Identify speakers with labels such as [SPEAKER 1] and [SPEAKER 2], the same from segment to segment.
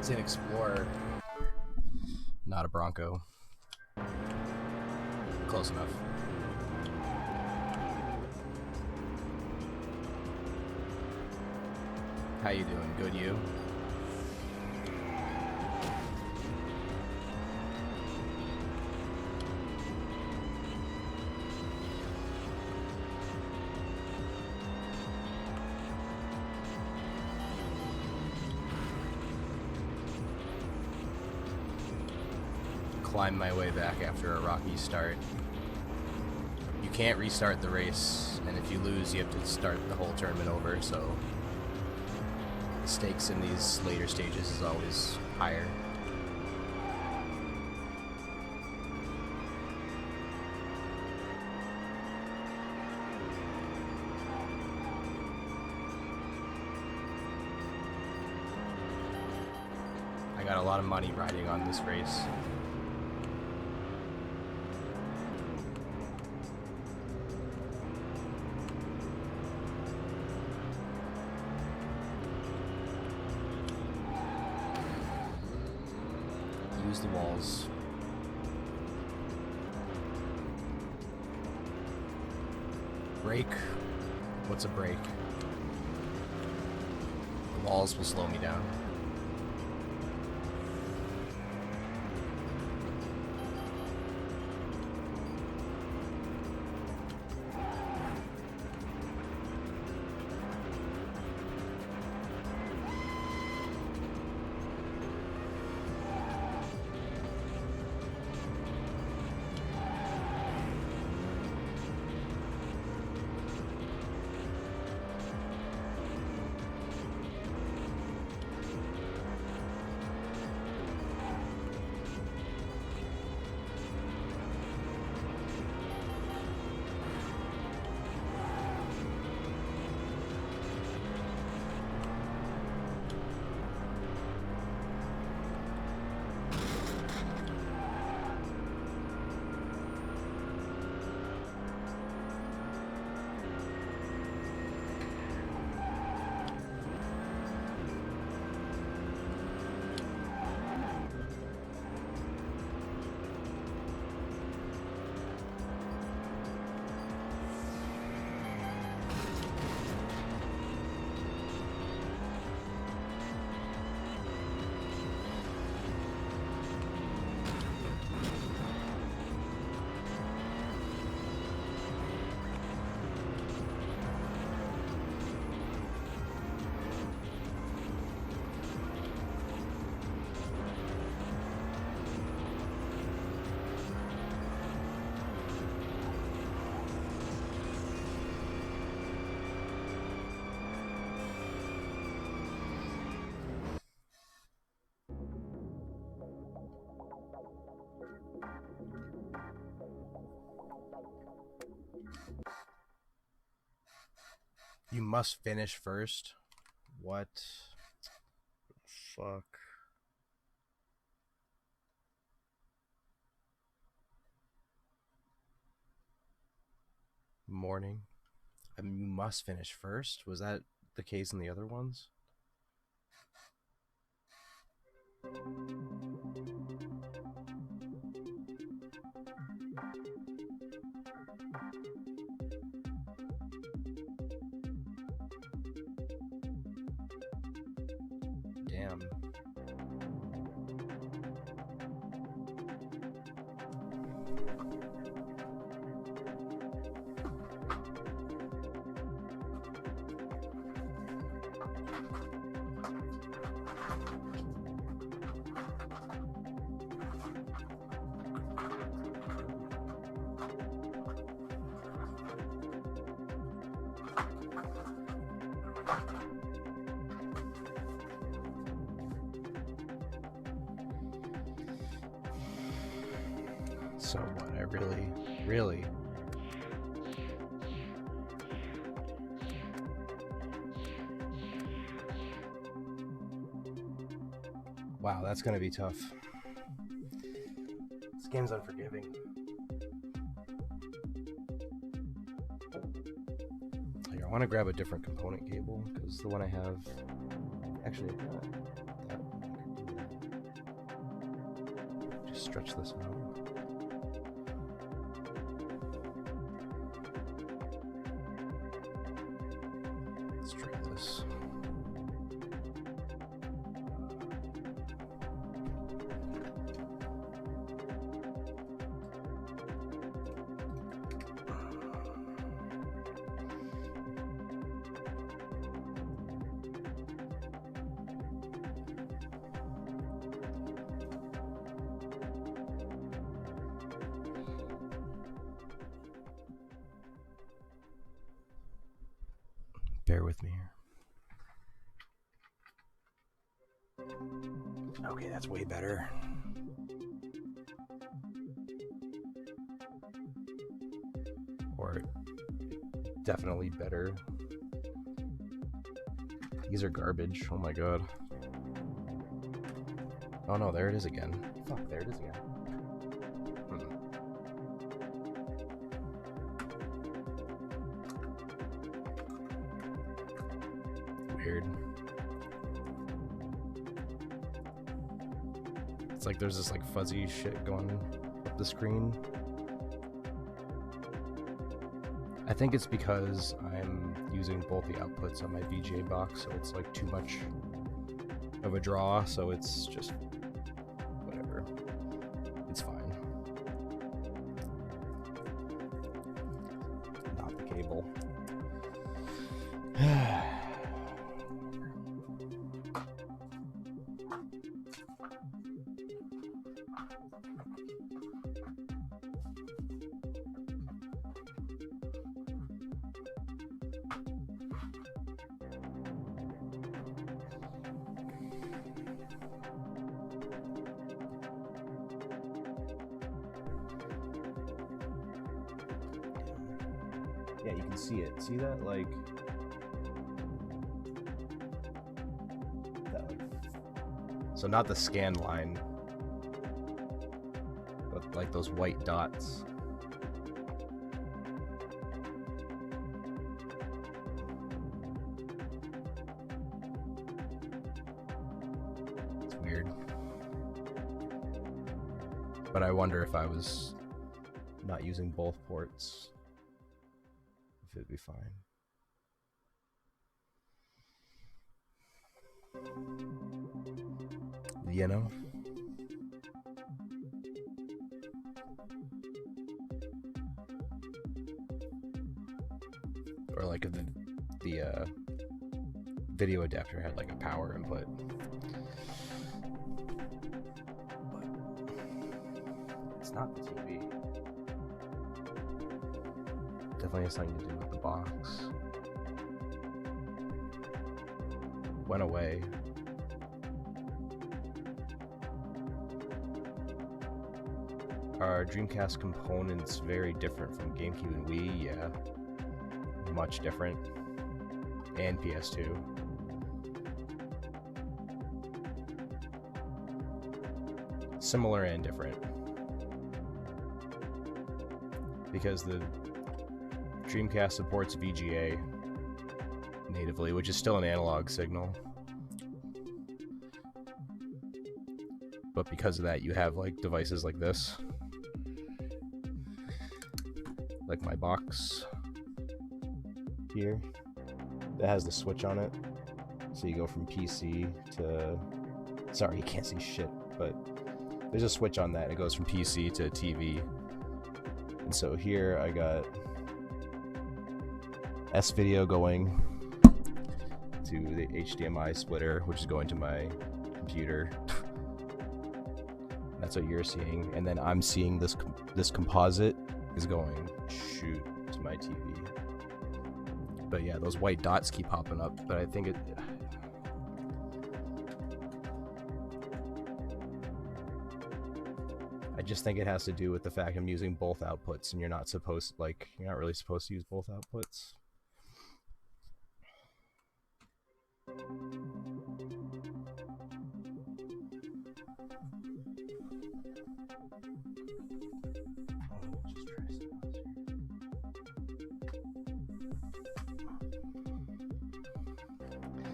[SPEAKER 1] It's an Explorer, not a Bronco. Close enough. How you doing? Good, you? Climb my way back after a rocky start. You can't restart the race, and if you lose, you have to start the whole tournament over, so the stakes in these later stages is always higher. I got a lot of money riding on this race. Use the walls. Brake? What's a brake? The walls will slow me down. You must finish first. What? Fuck. Morning. You must finish first? Was that the case in the other ones? Damn. So what? I really. Wow, that's gonna be tough. This game's unforgiving. Here, I want to grab a different component cable because the one I have. Actually, that. stretch this out. Let's try this. Bear with me here. Okay, that's way better. Or definitely better. These are garbage. Oh my god. Oh no, there it is again. Fuck, there it is again. Weird. It's like there's this like fuzzy shit going up the screen. I think it's because I'm using both the outputs on my VGA box, so it's like too much of a draw, so it's just whatever. It's fine. Not the cable. Yeah, you can see it. See that? Like that, like, so not the scan line, but like those white dots. It's weird. But I wonder if I was not using both ports, if it'd be fine. You know? Or like if the video adapter had like a power input. But it's not the TV. Definitely has something to do with the box. Went away. Are Dreamcast components very different from GameCube and Wii? Yeah. Much different. And PS2. Similar and different. Because the Dreamcast supports VGA natively, which is still an analog signal. But because of that, you have like devices like this. Like my box here that has the switch on it. So you go from PC to... Sorry, you can't see shit, but there's a switch on that. It goes from PC to TV. And so here I got S-Video going to the HDMI splitter, which is going to my computer. That's what you're seeing. And then I'm seeing this composite is going shoot to my TV. But yeah, those white dots keep popping up, but I think I just think it has to do with the fact I'm using both outputs, and you're not really supposed to use both outputs.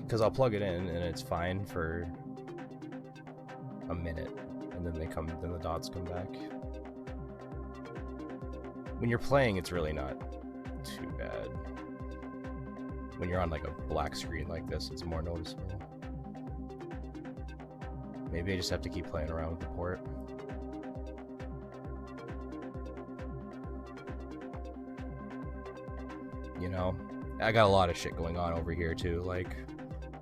[SPEAKER 1] Because I'll plug it in and it's fine for a minute, and then then the dots come back. When you're playing, it's really not too bad. When you're on like a black screen like this, it's more noticeable. Maybe I just have to keep playing around with the port. You know, I got a lot of shit going on over here too, like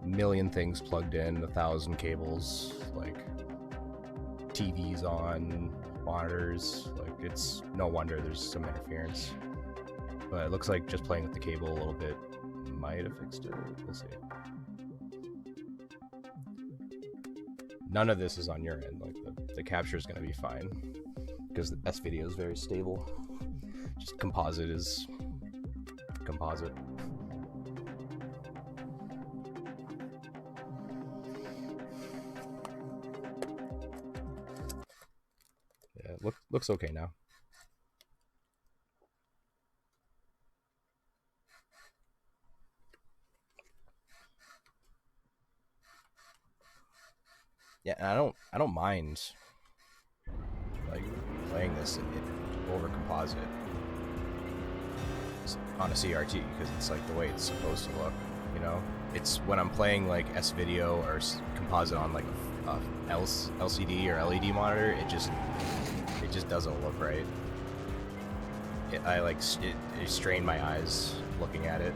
[SPEAKER 1] a million things plugged in, 1,000 cables, like TVs on, monitors, like it's no wonder there's some interference. But it looks like just playing with the cable a little bit might have fixed it. We'll see. None of this is on your end, like the capture is going to be fine because the S-video is very stable. Just composite is composite. Yeah, looks okay now. Yeah, and I don't mind like playing this over composite on a CRT because it's like the way it's supposed to look, you know? It's when I'm playing like S-video or composite on like a LCD or LED monitor, it just doesn't look right. It strain my eyes looking at it.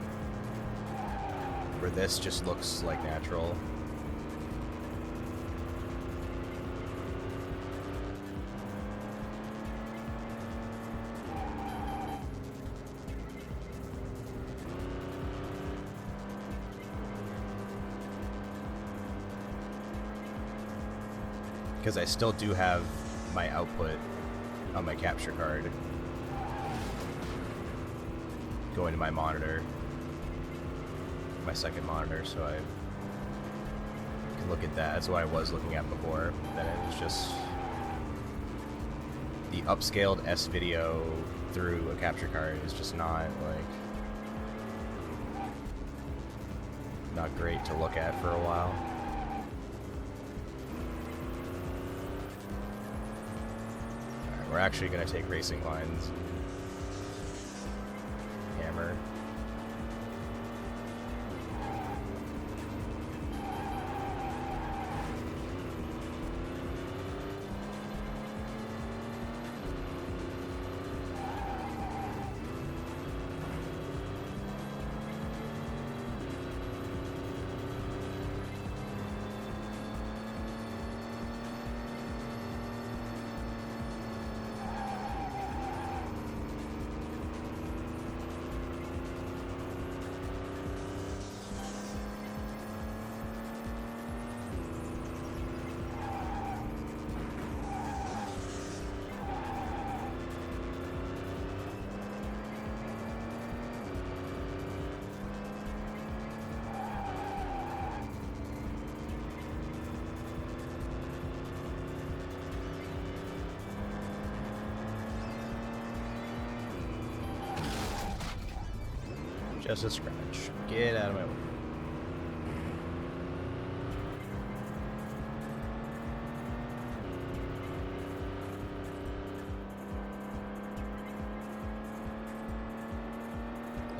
[SPEAKER 1] Where this just looks like natural. Because I still do have my output on my capture card going to my monitor, my second monitor, so I can look at that. That's what I was looking at before. Then it was just the upscaled S-video through a capture card is just not great to look at for a while. We're actually going to take racing lines. Hammer. Just a scratch. Get out of my way.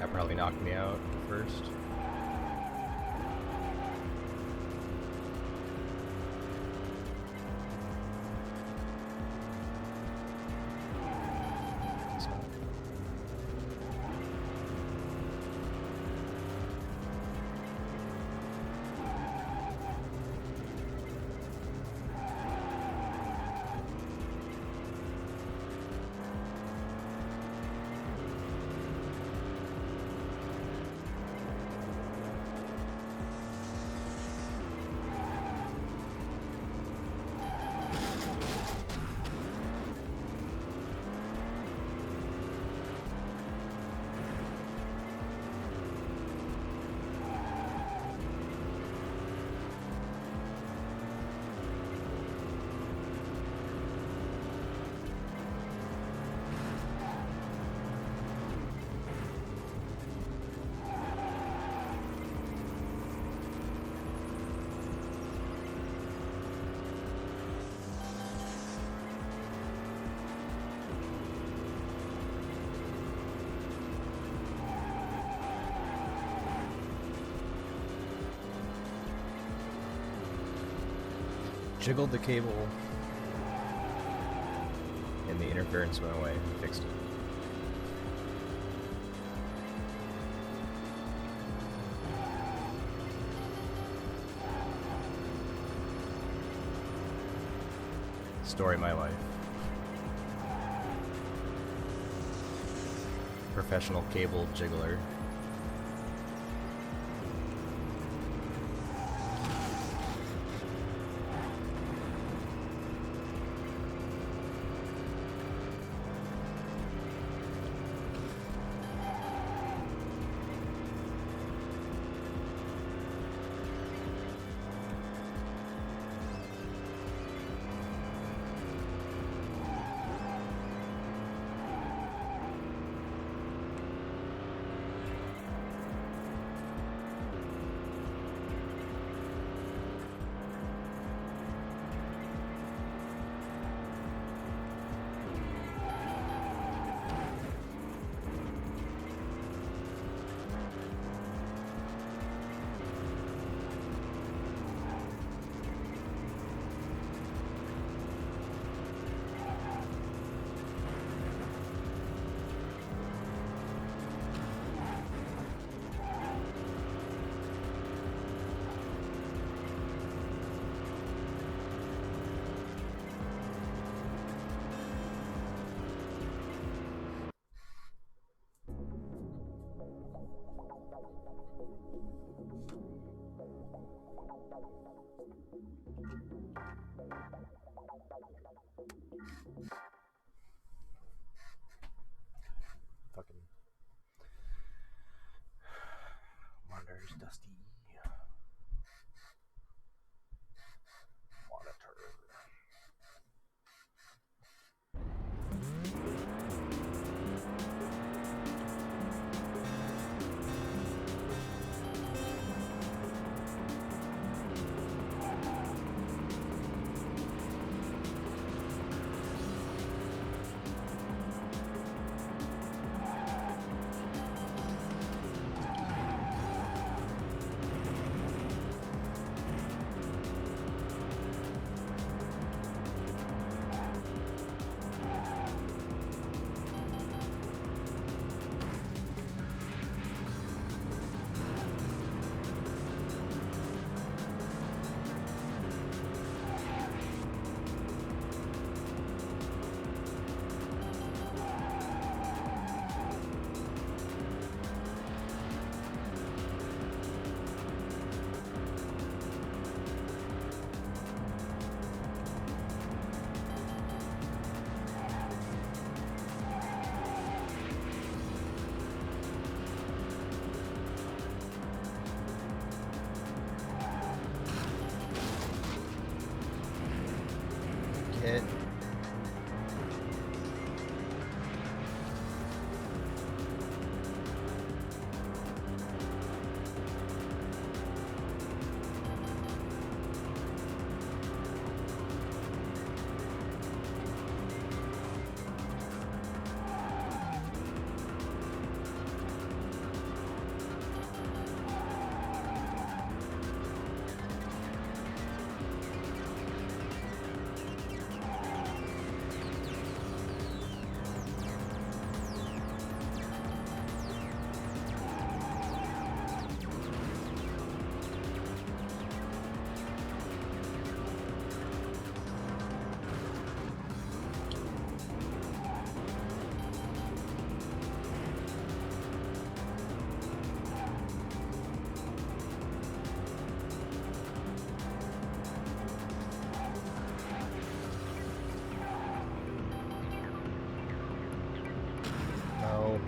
[SPEAKER 1] That probably knocked me out first. jiggled the cable, and the interference went away. Fixed it. Story of my life. Professional cable jiggler. Fucking monitors, dusty monitor. Hit.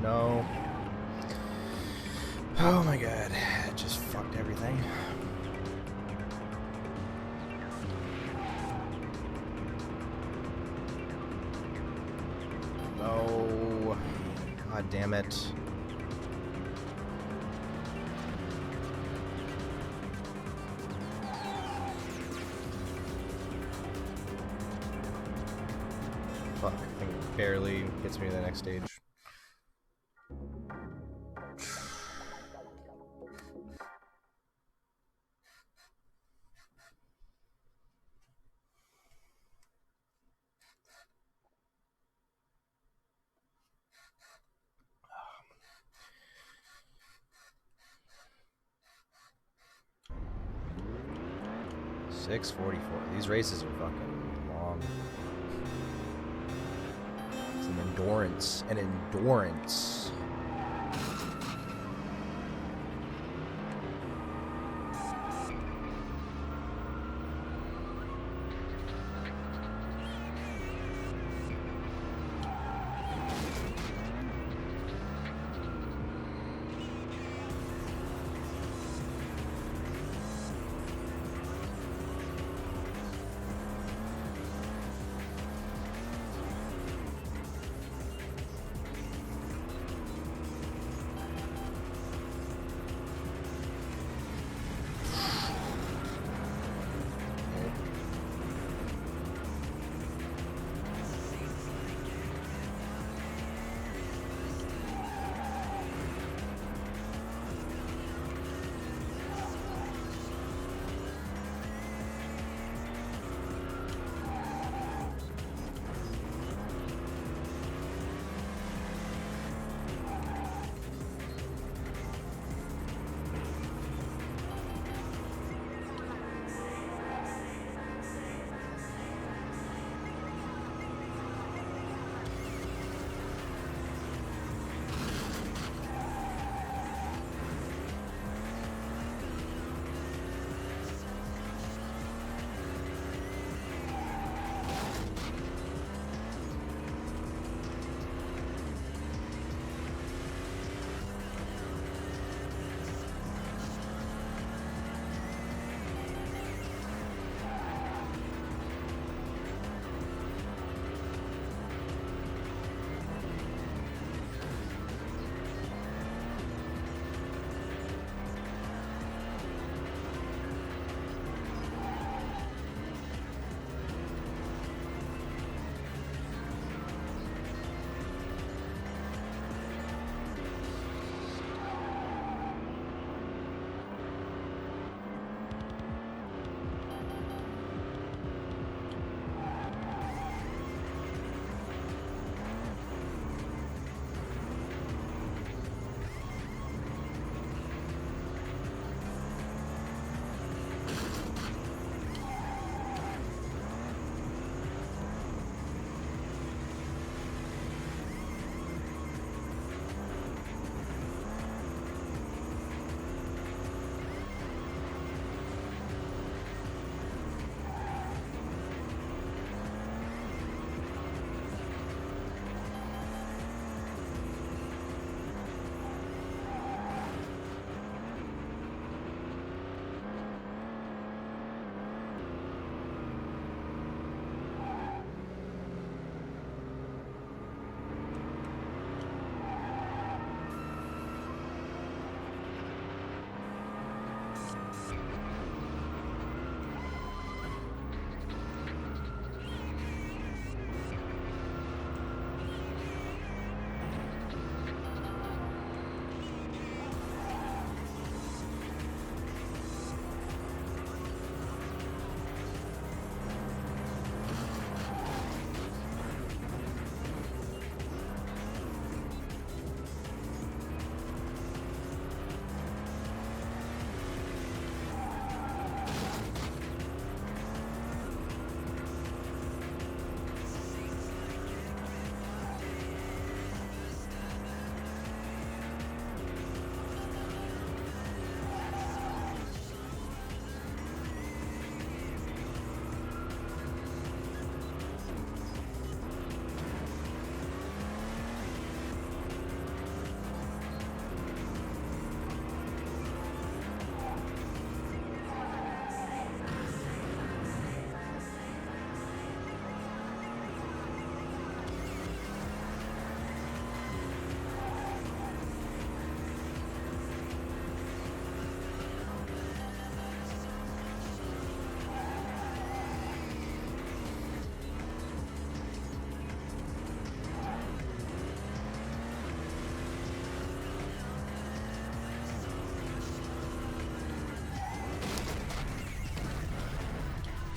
[SPEAKER 1] No. Oh my god, it just fucked everything. No. God damn it. Fuck, I think it barely gets me to the next stage. 6:44. These races are fucking long. It's an endurance. An endurance.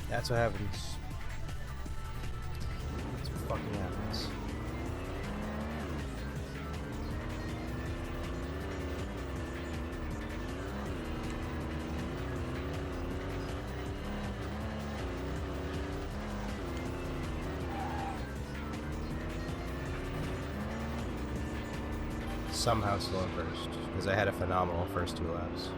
[SPEAKER 1] That's what happens. That's what fucking happens. somehow still in first, because I had a phenomenal first 2 laps.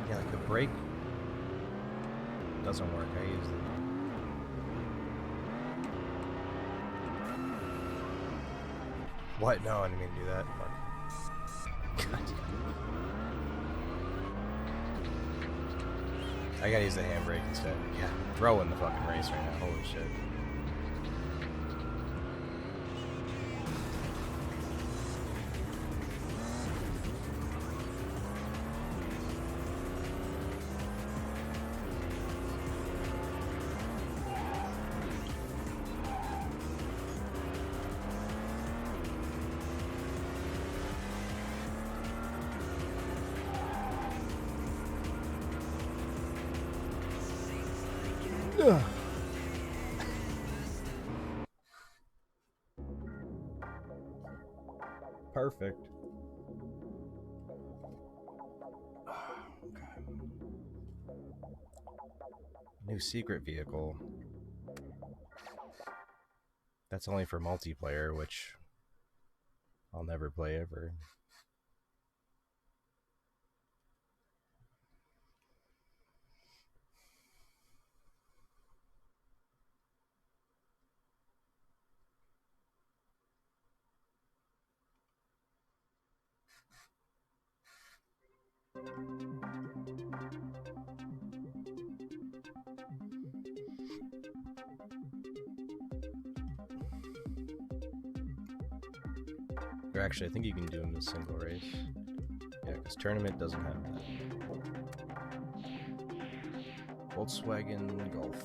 [SPEAKER 1] Yeah, like the brake doesn't work. I use the... What? No, I didn't mean to do that. Mark. God. I gotta use the handbrake instead. Yeah, throw in the fucking race right now. Holy shit. Ugh. Perfect. Okay. New secret vehicle. That's only for multiplayer, which I'll never play ever. Or actually, I think you can do them in a single race. Yeah, because tournament doesn't have that. Volkswagen Golf.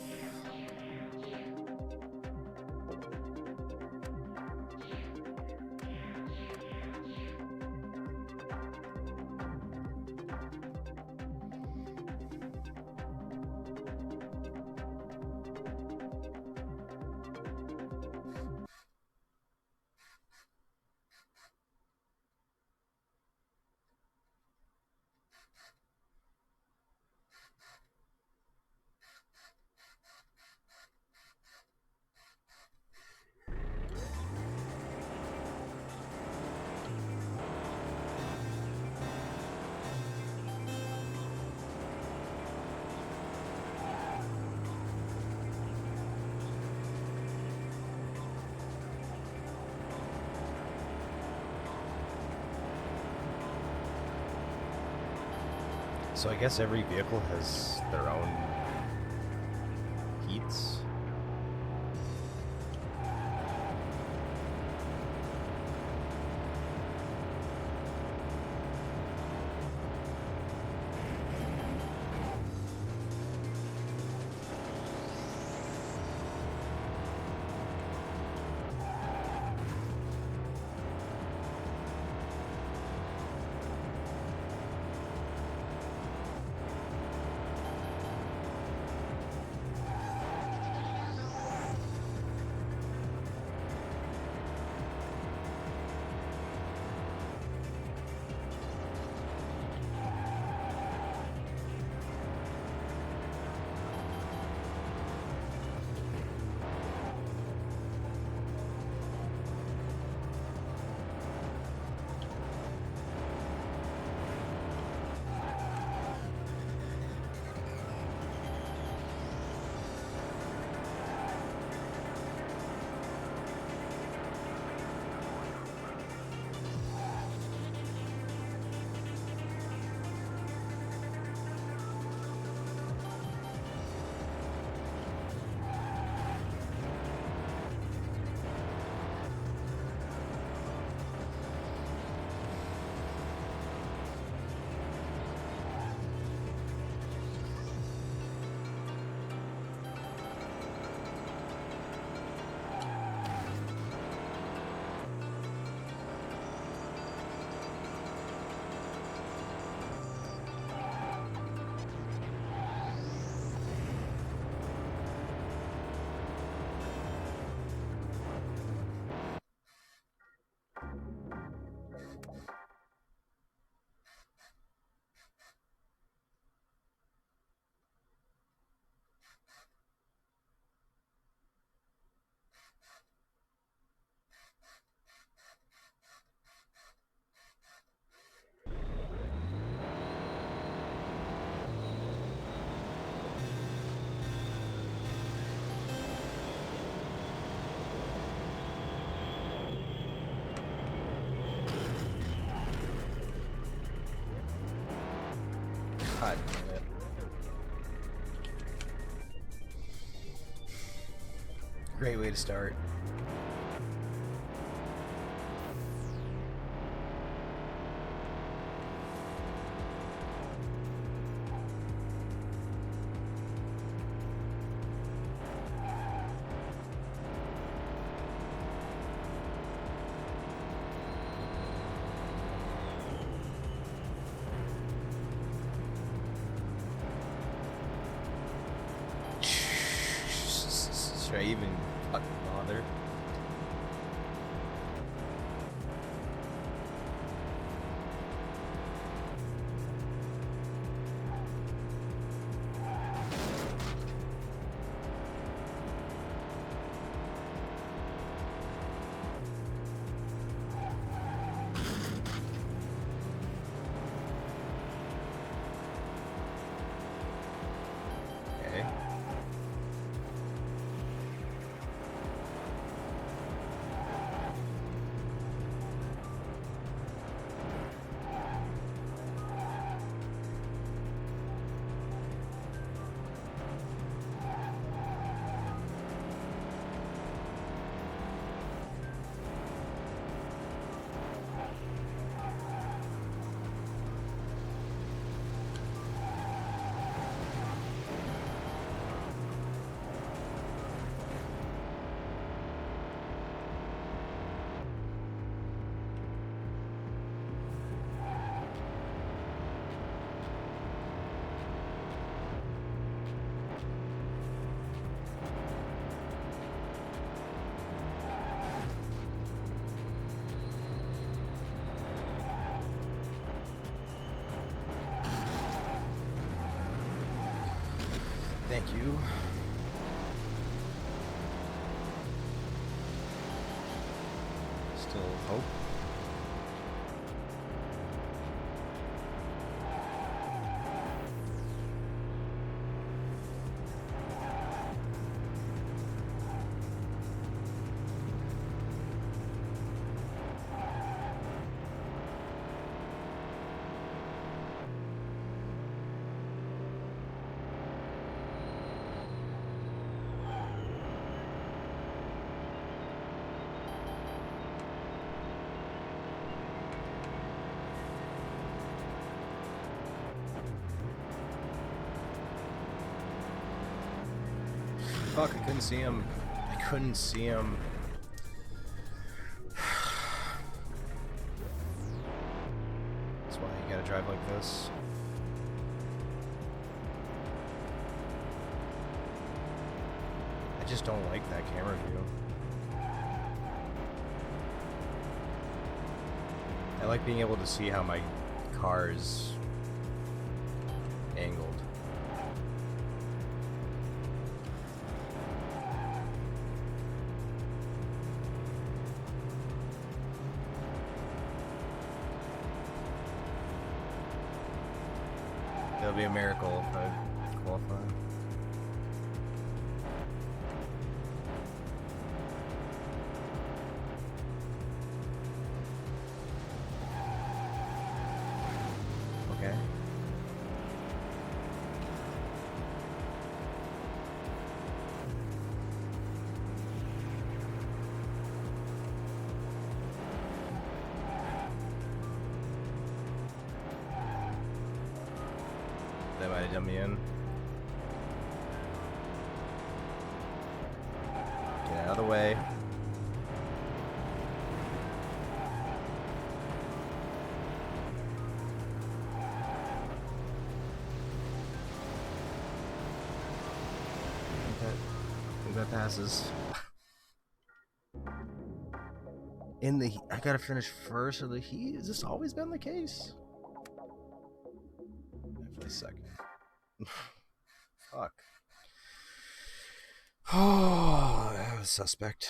[SPEAKER 1] So I guess every vehicle has their own heats. God damn it. Great way to start. Should I even fucking bother? Okay. Thank you. Still hope. Fuck, I couldn't see him. I couldn't see him. That's why you gotta drive like this. I just don't like that camera view. I like being able to see how my car is angled. It'll be a miracle if I qualify. Okay. That might have done me in. Get out of the way. I think that passes. In the, I gotta finish first of the heat. Has this always been the case? For a second. Fuck. Oh, that was suspect.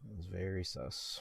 [SPEAKER 1] That was very sus.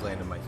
[SPEAKER 1] just landed my feet.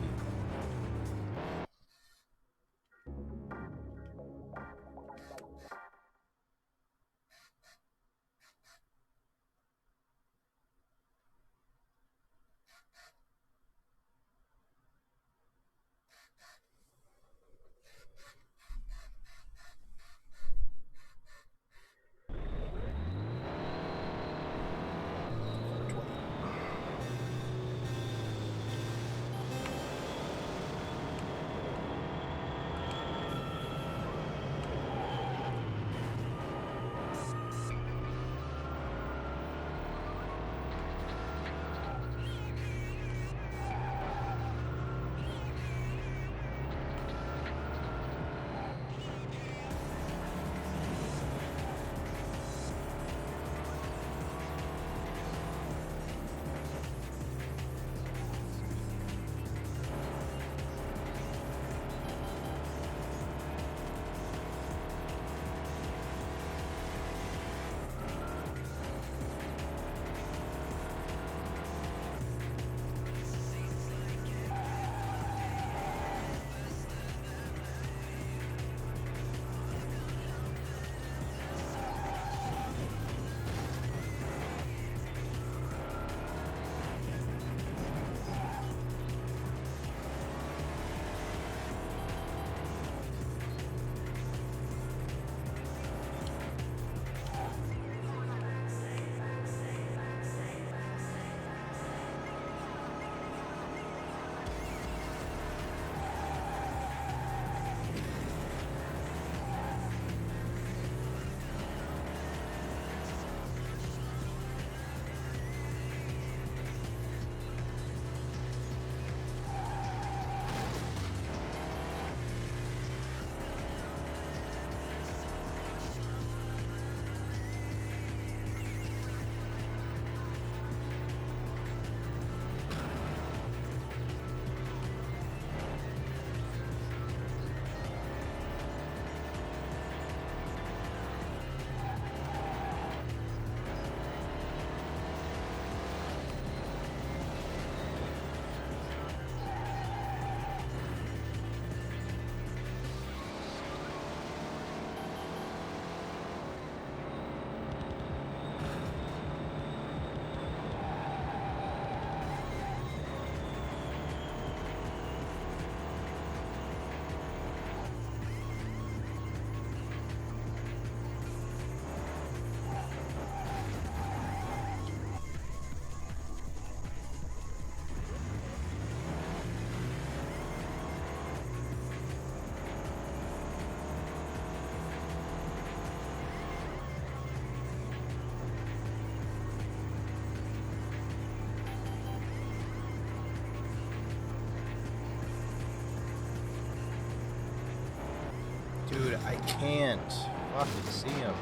[SPEAKER 1] Dude, I can't fucking see him.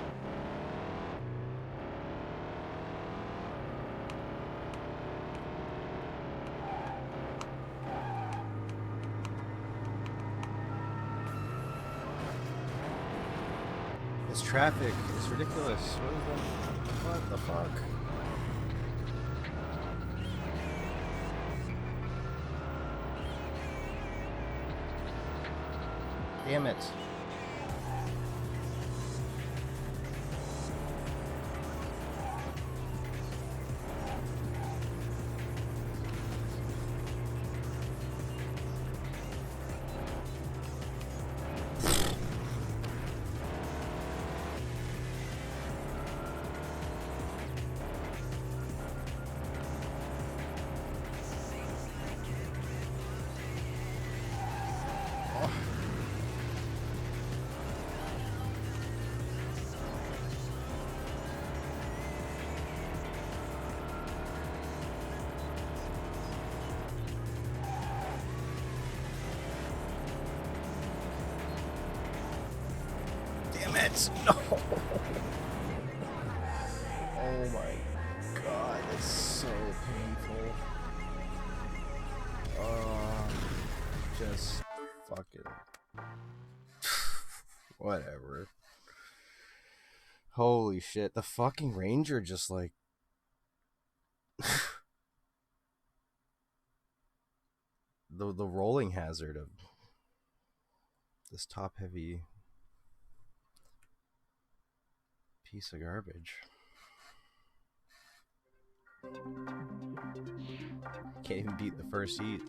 [SPEAKER 1] This traffic is ridiculous. What the fuck? Damn it. No. Oh my god, that's so painful. Just fucking whatever. Holy shit, the fucking ranger just like the rolling hazard of this top heavy piece of garbage. Can't even beat the first heat.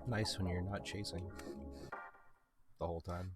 [SPEAKER 1] Nice when you're not chasing the whole time.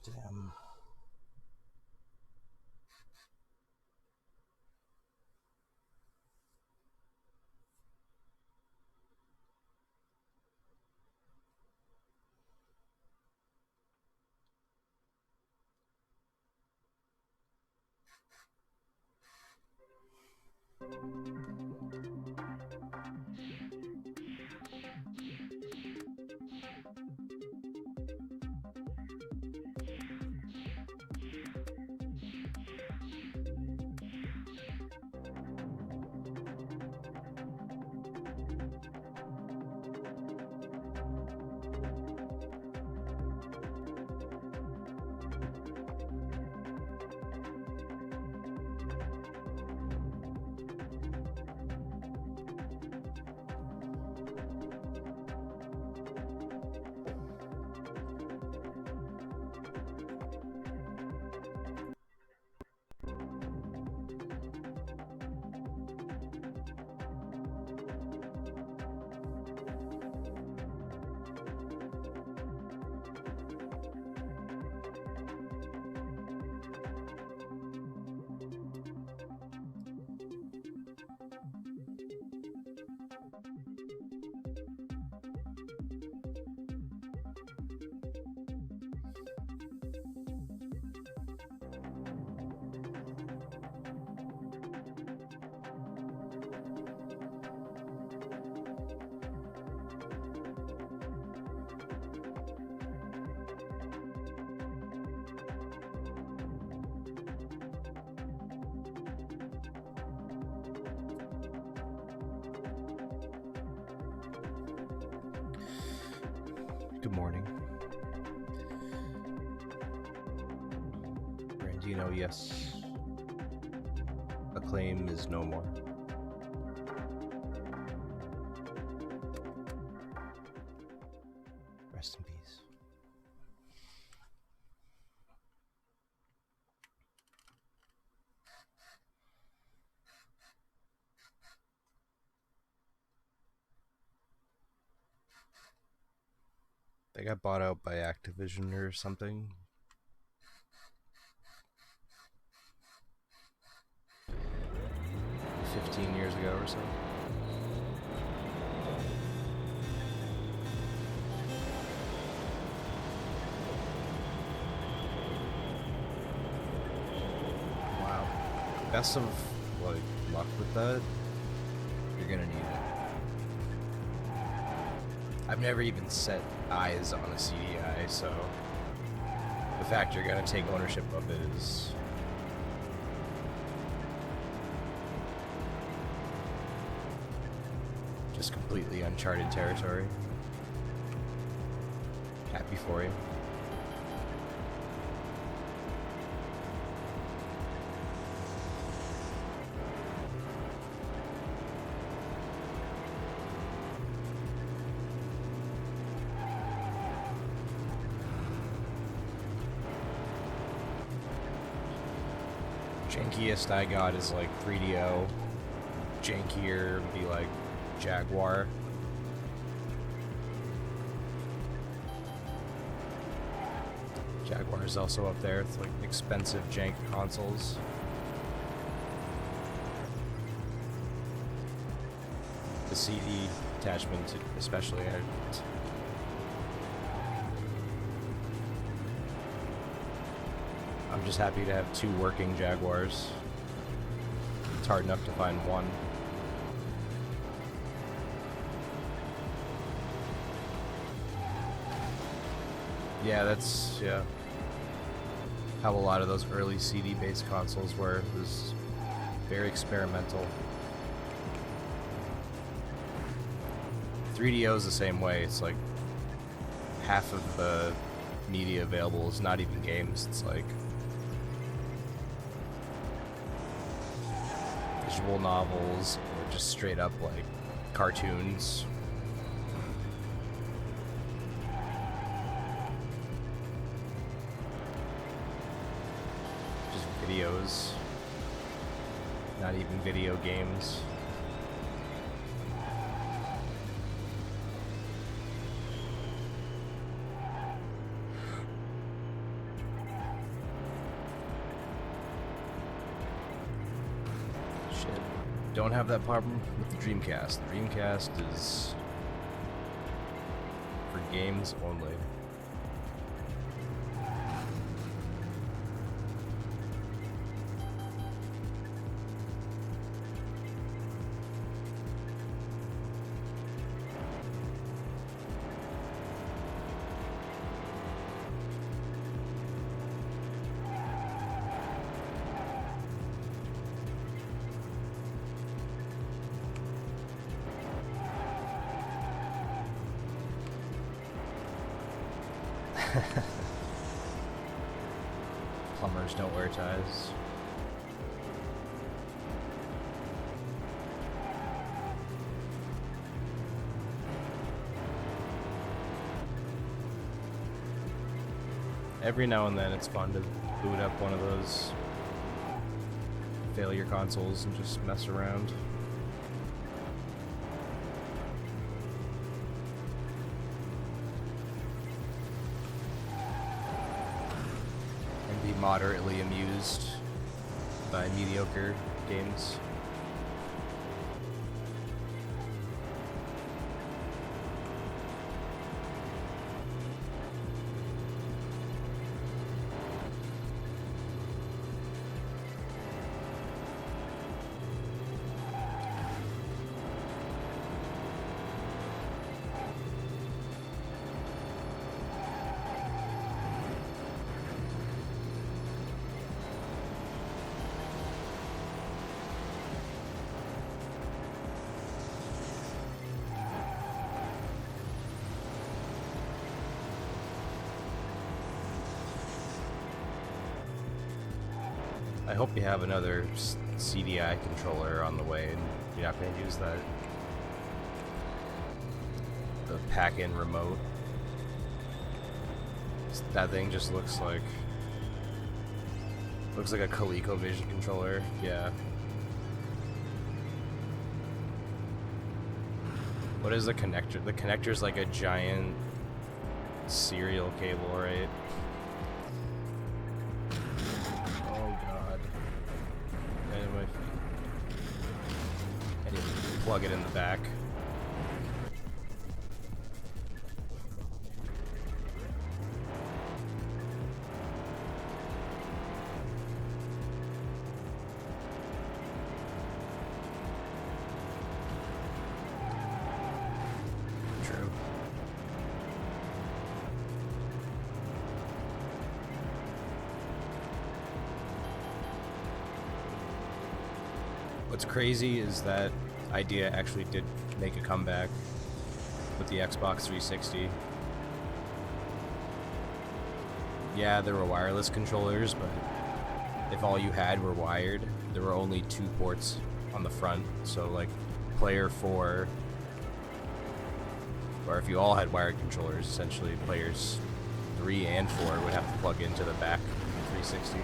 [SPEAKER 1] Damn. morning. Brandino, yes. Acclaim is no more. Rest in peace. They got bought out by Activision or something. 15 years ago or so. Wow. Best of like luck with that. You're gonna need it. I've never even set eyes on a CDI, so the fact you're gonna take ownership of it is just completely uncharted territory. Happy for you. Jankiest I got is like 3DO. Jankier would be like Jaguar. Jaguar is also up there. It's like expensive jank consoles. The CD attachment, especially. I'm just happy to have two working Jaguars. It's hard enough to find one. Yeah, that's how a lot of those early CD-based consoles were. It was very experimental. 3DO is the same way. It's like half of the media available is not even games. It's like visual novels or just straight up like cartoons. Just videos. Not even video games. Don't have that problem with the Dreamcast. The Dreamcast is for games only. Plumbers don't wear ties. Every now and then it's fun to boot up one of those failure consoles and just mess around. Moderately amused by mediocre games. I hope you have another CDI controller on the way and you're not going to use the pack-in remote. That thing just looks like a ColecoVision controller. Yeah. What is the connector? The connector's like a giant serial cable, right? Oh god. I need to plug it in the back. True. What's crazy is that idea actually did make a comeback with the Xbox 360. Yeah, there were wireless controllers, but if all you had were wired, there were only 2 ports on the front. So like player 4, or if you all had wired controllers, essentially players 3 and 4 would have to plug into the back of the 360.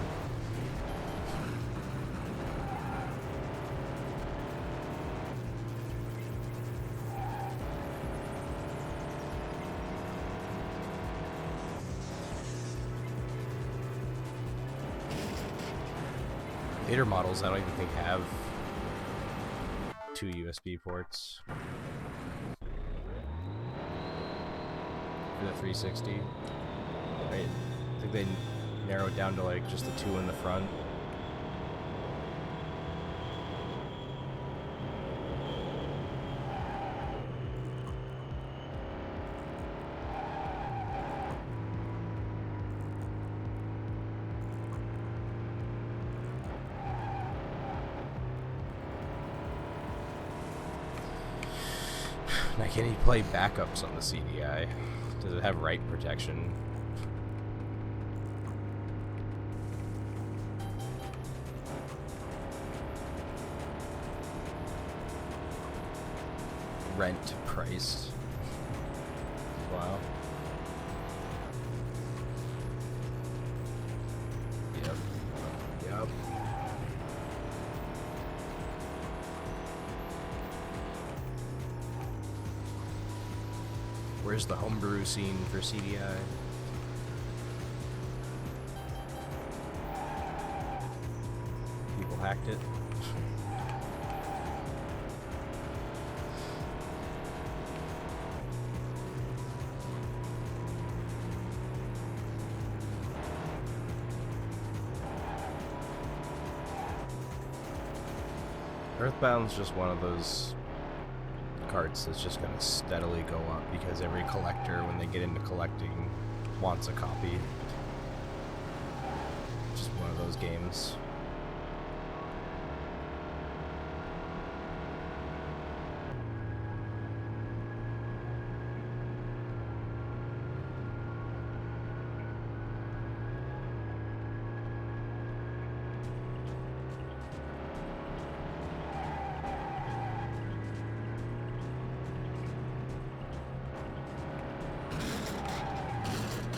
[SPEAKER 1] Later models, I don't even think have 2 USB ports for the 360. Right? I think they narrowed down to like just the 2 in the front. Now, can you play backups on the CDI? Does it have write protection? Rent price. Wow. Yep. Yep. Where's the homebrew scene for CDI? People hacked it. Earthbound's just one of those carts that's just going to steadily go up because every collector, when they get into collecting, wants a copy. Just one of those games.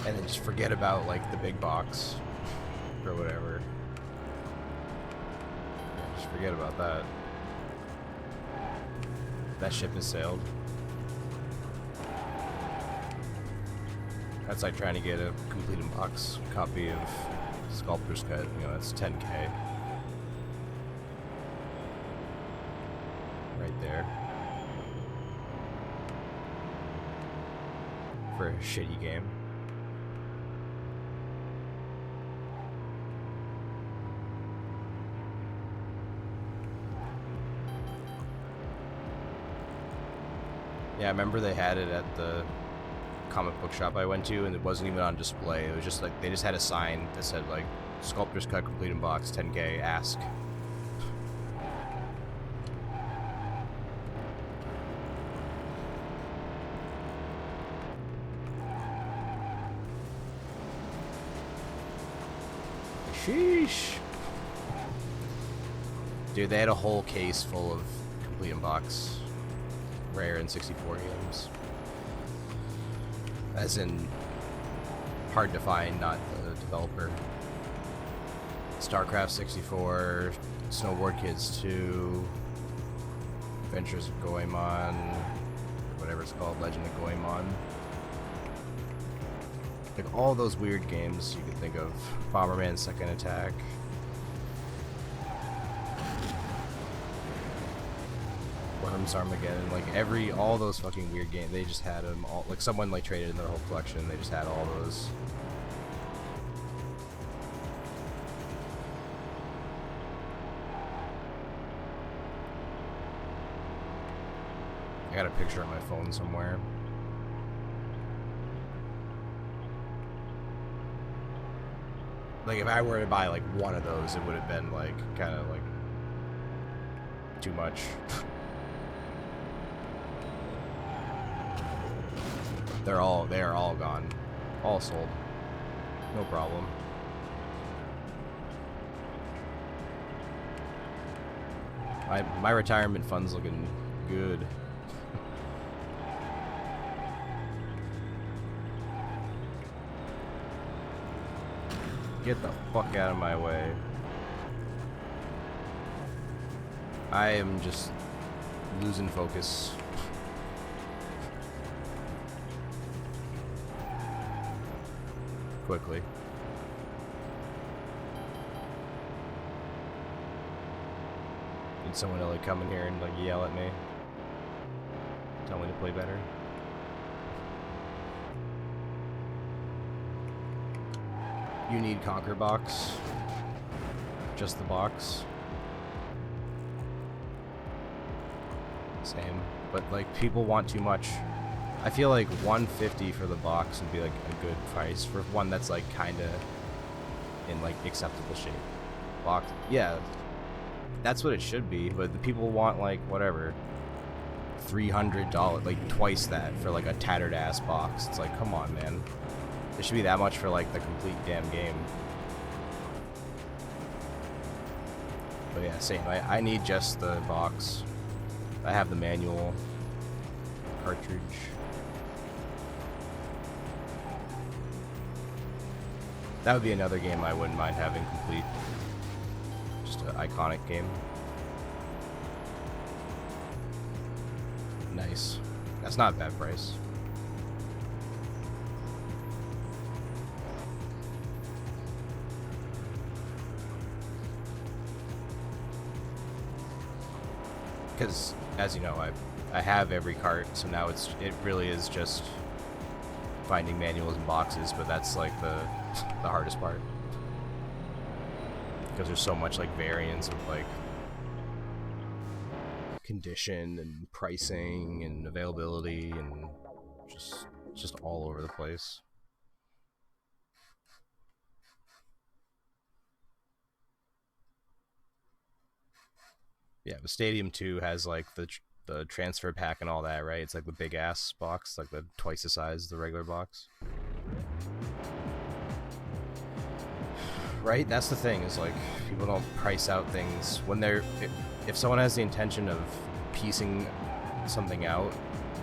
[SPEAKER 1] And then just forget about like the big box or whatever. Yeah, just forget about that. That ship has sailed. That's like trying to get a complete in box copy of Sculptor's Cut. You know, that's $10K. Right there. For a shitty game. Yeah, I remember they had it at the comic book shop I went to, and it wasn't even on display. It was just like, they just had a sign that said like, Sculptor's Cut complete in box, $10K, ask. Sheesh. Dude, they had a whole case full of complete in-box Rare and 64 games. As in, hard to find, not the developer. StarCraft 64, Snowboard Kids 2, Adventures of Goemon, whatever it's called, Legend of Goemon. Like all those weird games you could think of. Bomberman Second Attack. Worms Armageddon, like all those fucking weird games, they just had them all. Like someone like traded in their whole collection, they just had all those. I got a picture on my phone somewhere. Like if I were to buy like one of those, it would have been like kind of like too much. They are all gone. All sold. No problem. My retirement fund's looking good. Get the fuck out of my way. I am just losing focus. Quickly. Need someone to like come in here and like yell at me. Tell me to play better. You need Conquer box. Just the box. Same. But like people want too much. I feel like $150 for the box would be like a good price for one that's like kinda in like acceptable shape. Box, yeah, that's what it should be. But the people want like whatever, $300, like twice that for like a tattered ass box. It's like, come on, man. It should be that much for like the complete damn game. But yeah, same. I need just the box. I have the manual cartridge. That would be another game I wouldn't mind having complete. Just an iconic game. Nice. That's not a bad price. Because, as you know, I have every cart, so now it really is just finding manuals and boxes, but that's like the hardest part. Because there's so much like variance of like condition and pricing and availability and just all over the place. Yeah, but Stadium 2 has like the transfer pack and all that, right? It's like the big ass box, like the twice the size of the regular box. Right? That's the thing, is like people don't price out things when they're if someone has the intention of piecing something out,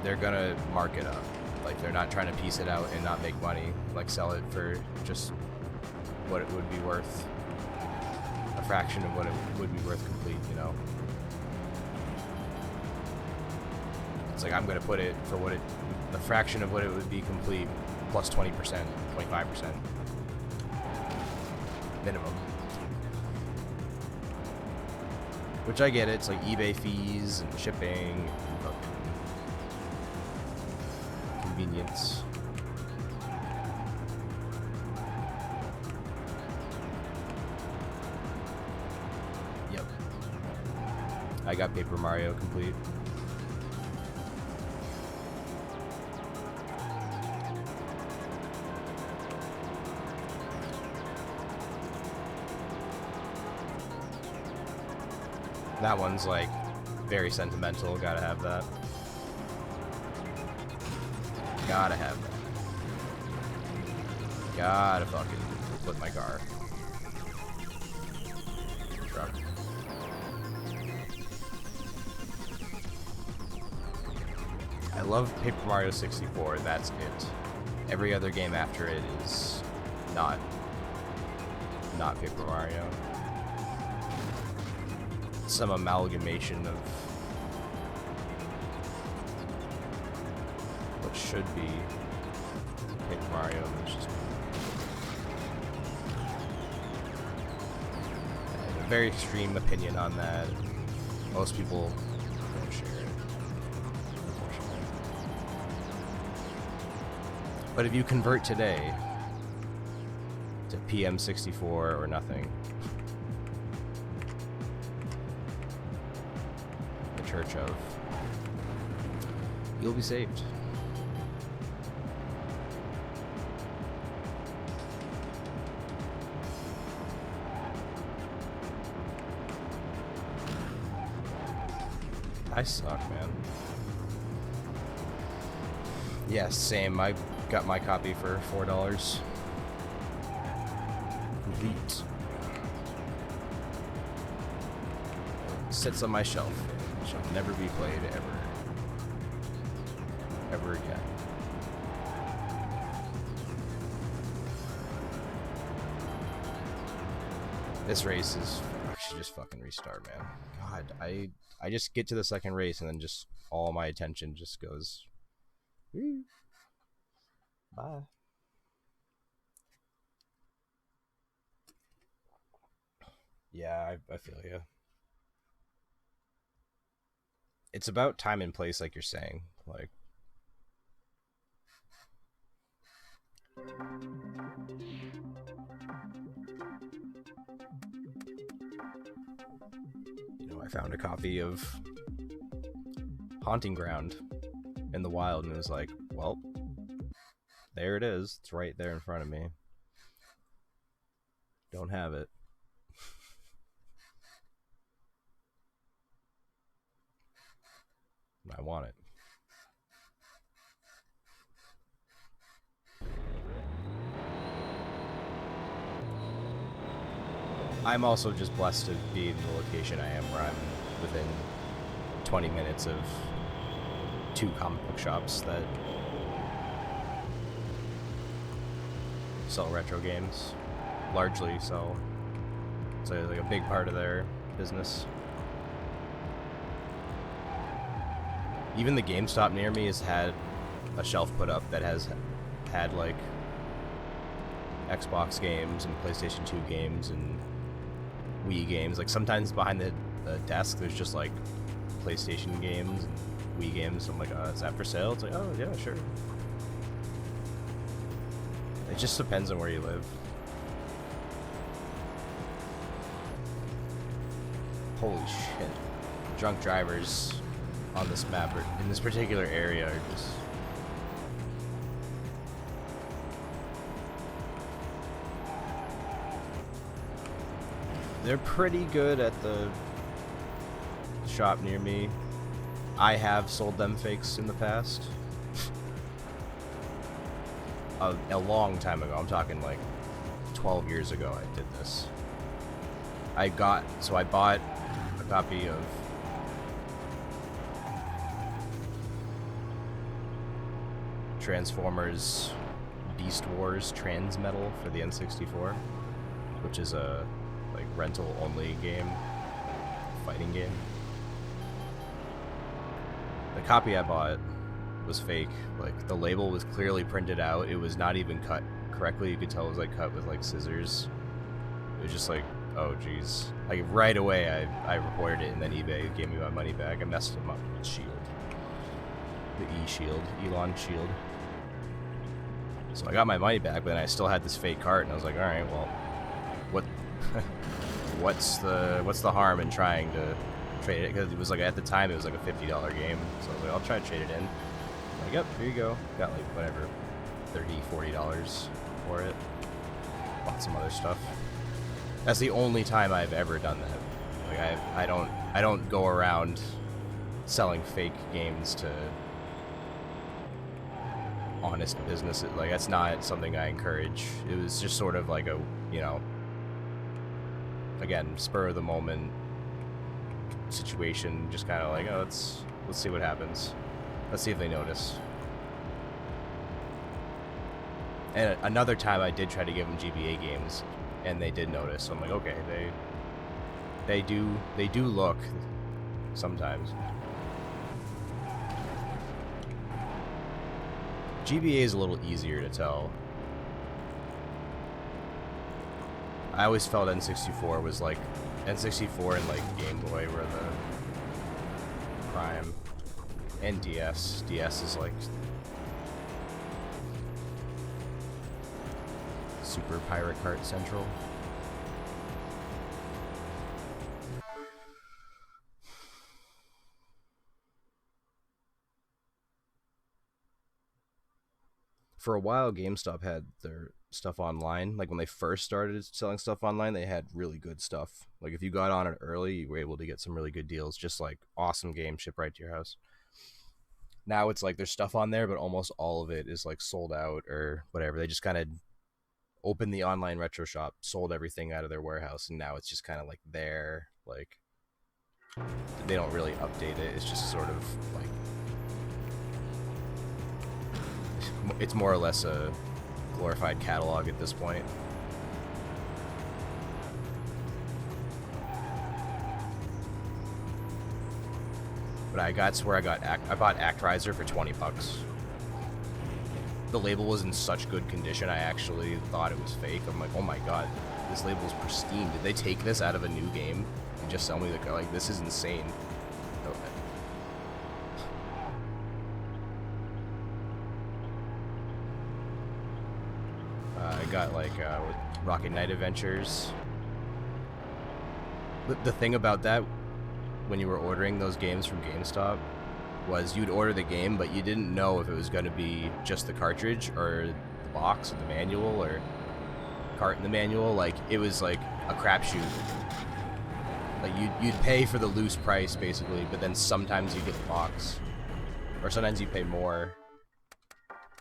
[SPEAKER 1] they're gonna mark it up. Like they're not trying to piece it out and not make money, like sell it for just what it would be worth, a fraction of what it would be worth complete, you know. It's like I'm gonna put it for what the fraction of what it would be complete plus 20%, 25% minimum. Which I get it, it's like eBay fees and shipping and fucking convenience. Yep. I got Paper Mario complete. That one's like very sentimental, gotta have that. Gotta have that. Gotta fucking flip my car. Truck. love Paper Mario 64, that's it. Every other game after it is not Paper Mario. Some amalgamation of what should be Paper Mario, and it's just I have a very extreme opinion on that. Most people don't share it, unfortunately. But if you convert today to PM64 or nothing, the Church of, you'll be saved. I suck, man. Yeah, same. I got my copy for $4. Complete. Sits on my shelf. Shall never be played ever. Ever again. This race is... I should just fucking restart, man. God, I just get to the second race and then just all my attention just goes... Bye. Yeah, I feel you. It's about time and place, like you're saying. Like, you know, I found a copy of Haunting Ground in the wild, and it was like, well, there it is. It's right there in front of me. Don't have it. I want it. I'm also just blessed to be in the location I am, where I'm within 20 minutes of 2 comic book shops that sell retro games, largely sell. It's like a big part of their business. Even the GameStop near me has had a shelf put up that has had like Xbox games and PlayStation 2 games and Wii games. Like sometimes behind the desk there's just like PlayStation games and Wii games. So I'm like, is that for sale? It's like, oh yeah, sure. It just depends on where you live. Holy shit. Drunk drivers on this map, or in this particular area, are just... They're pretty good at the shop near me. I have sold them fakes in the past. A long time ago. I'm talking like 12 years ago I did this. I bought a copy of Transformers Beast Wars Transmetal for the N64, which is a like rental only game, fighting game. The copy I bought was fake. Like the label was clearly printed out. It was not even cut correctly. You could tell it was like cut with like scissors. It was just like, oh geez. Like right away I reported it, and then eBay gave me my money back. I messed them up with Shield. The E-Shield, Elon Shield. So I got my money back, but then I still had this fake cart, and I was like, all right, well, what, what's the harm in trying to trade it? Because it was like, at the time, it was like a $50 game, so I was like, I'll try to trade it in. Like, yep, here you go. Got like whatever, $30-$40 for it. Bought some other stuff. That's the only time I've ever done that. Like I don't go around selling fake games to honest businesses. Like that's not something I encourage. It was just sort of like a, you know, again, spur of the moment situation, just kind of like, oh, let's see what happens. Let's see if they notice. And another time I did try to give them GBA games, and they did notice. So I'm like, okay, they do look sometimes. GBA is a little easier to tell. I always felt N64 was like N64 and like Game Boy were the prime, and DS. DS is like Super Pirate Kart Central. For a while, GameStop had their stuff online. Like when they first started selling stuff online, they had really good stuff. Like if you got on it early, you were able to get some really good deals, just like awesome games shipped right to your house. Now it's like there's stuff on there, but almost all of it is like sold out or whatever. They just kind of opened the online retro shop, sold everything out of their warehouse, and now it's just kind of like there. Like they don't really update it. It's just sort of like it's more or less a glorified catalog at this point. But I bought Actraiser for $20. The label was in such good condition, I actually thought it was fake. I'm like, oh my god, this label is pristine. Did they take this out of a new game and just sell me the car? Like, this is insane. I got like Rocket Knight Adventures. The thing about that, when you were ordering those games from GameStop, was you'd order the game, but you didn't know if it was going to be just the cartridge or the box or the manual or cart in the manual. Like it was like a crapshoot. Like you'd pay for the loose price basically, but then sometimes you get the box, or sometimes you pay more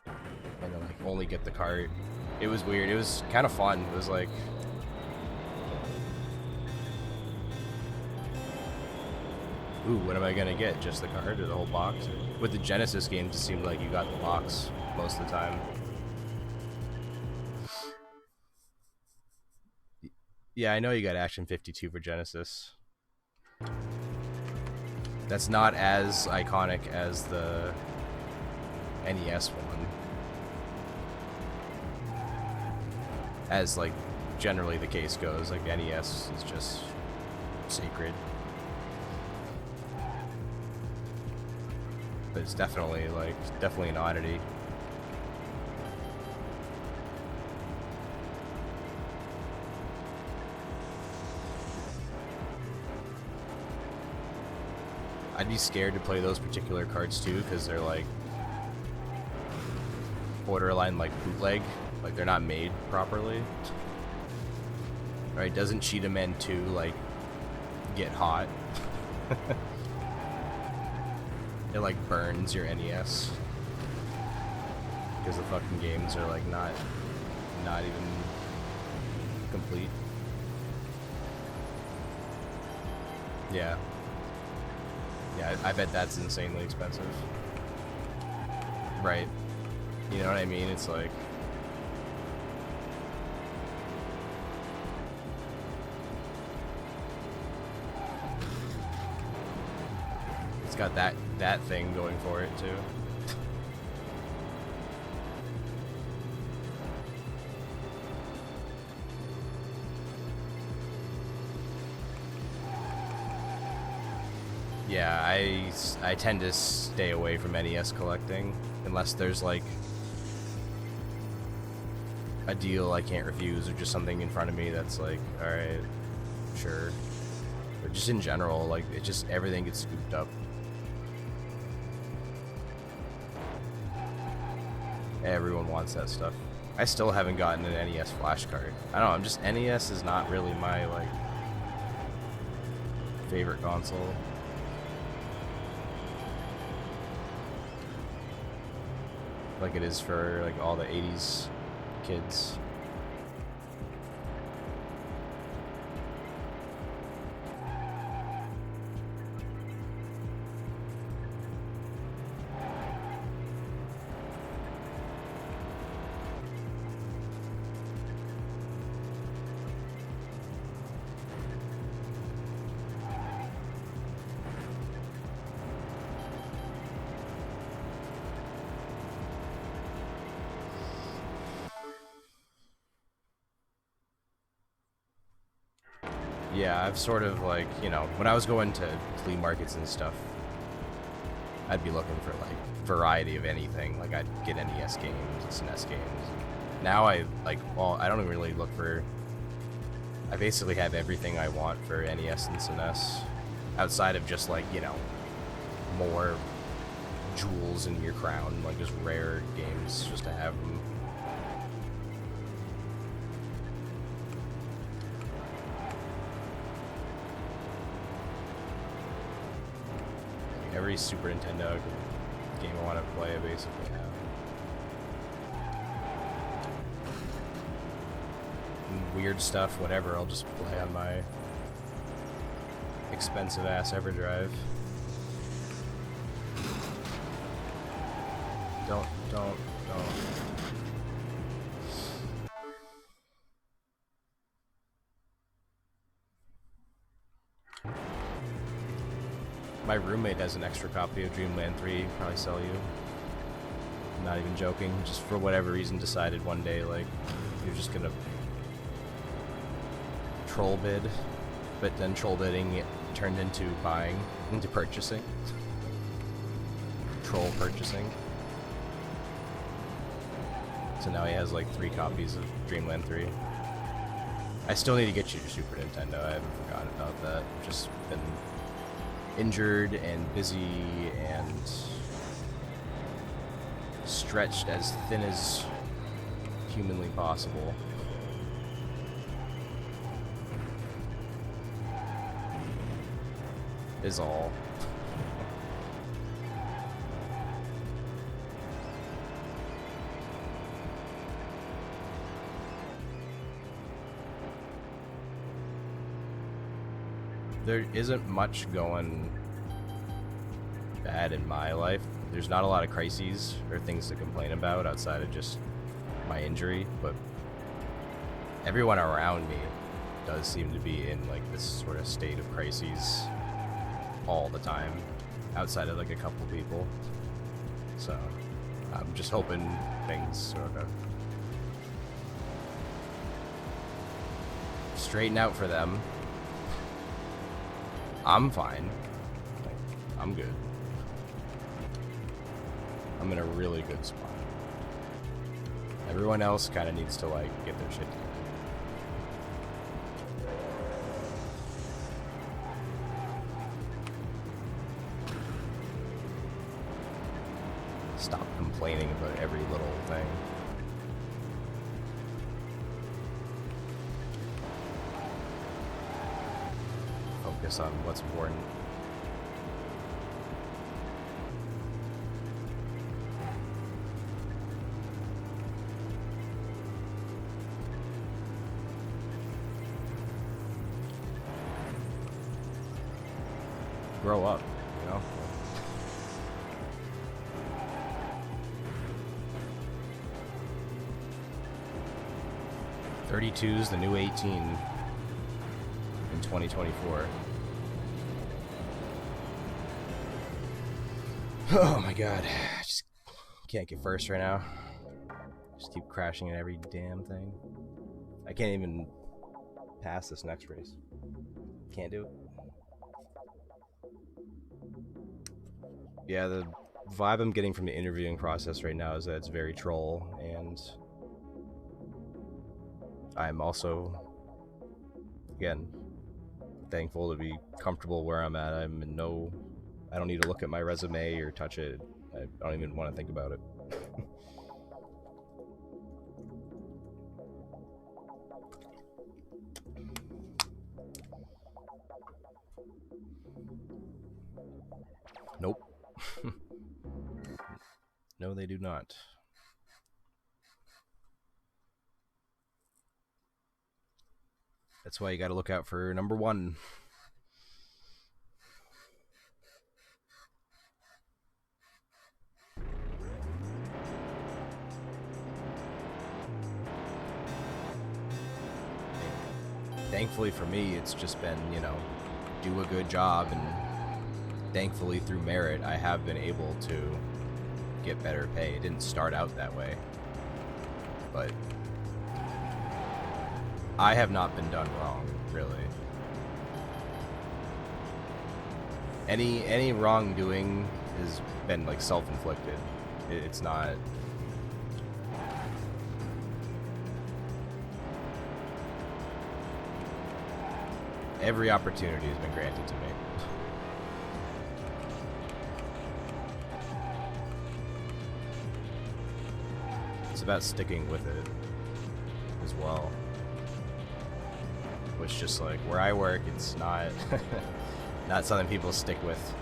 [SPEAKER 1] and then like only get the cart. It was weird. It was kind of fun. It was like, ooh, what am I gonna get? Just the card or the whole box? With the Genesis games, it seemed like you got the box most of the time. Yeah, I know you got Action 52 for Genesis. That's not as iconic as the NES one. As like generally the case goes, like NES is just sacred. But it's definitely an oddity. I'd be scared to play those particular cards too, because they're like borderline like bootleg. Like they're not made properly. Right? Doesn't Cheetah Man 2 like get hot? It like burns your NES because the fucking games are like not even complete. Yeah. Yeah, I bet that's insanely expensive. Right. You know what I mean? It's like it's got that thing going for it too. Yeah, I tend to stay away from NES collecting unless there's like a deal I can't refuse or just something in front of me that's like, alright, sure. But just in general, like, it just, everything gets scooped up. Everyone wants that stuff. I still haven't gotten an NES flash card. I don't know, NES is not really my, like, favorite console. Like it is for, like, all the 80s kids. Yeah, I've sort of like, you know, when I was going to flea markets and stuff, I'd be looking for like variety of anything. Like I'd get NES games, SNES games. Now I like, well, I don't even really look for. I basically have everything I want for NES and SNES, outside of just like, you know, more jewels in your crown, like just rare games, just to have them. Every Super Nintendo game I want to play, I basically have. And weird stuff, whatever, I'll just play on my expensive ass EverDrive. Don't. My roommate has an extra copy of Dreamland 3, probably sell you. I'm not even joking, just for whatever reason decided one day, like, you're just gonna troll bid, but then troll bidding it turned into buying, into purchasing. Troll purchasing. So now he has like 3 copies of Dreamland 3. I still need to get you your Super Nintendo, I haven't forgotten about that. I've just been injured and busy and stretched as thin as humanly possible. Is all. There isn't much going bad in my life. There's not a lot of crises or things to complain about outside of just my injury, but everyone around me does seem to be in like this sort of state of crises all the time, outside of like a couple people. So I'm just hoping things sort of straighten out for them. I'm fine. I'm good. I'm in a really good spot. Everyone else kind of needs to like get their shit together. Stop complaining about every little thing. Focus on what's important. Grow up, you know? 32's the new 18 in 2024. Oh my god, I just can't get first right now. Just keep crashing in every damn thing. I can't even pass this next race. Can't do it. Yeah, the vibe I'm getting from the interviewing process right now is that it's very troll, and I'm also, again, thankful to be comfortable where I'm at. I'm in no, I don't need to look at my resume or touch it. I don't even want to think about it. Nope. No, they do not. That's why you gotta look out for number 1. Thankfully for me, it's just been, you know, do a good job, and thankfully through merit, I have been able to get better pay. It didn't start out that way, but I have not been done wrong, really. Any wrongdoing has been like self-inflicted. It's not. Every opportunity has been granted to me. It's about sticking with it as well. Which, just like where I work, it's not not something people stick with.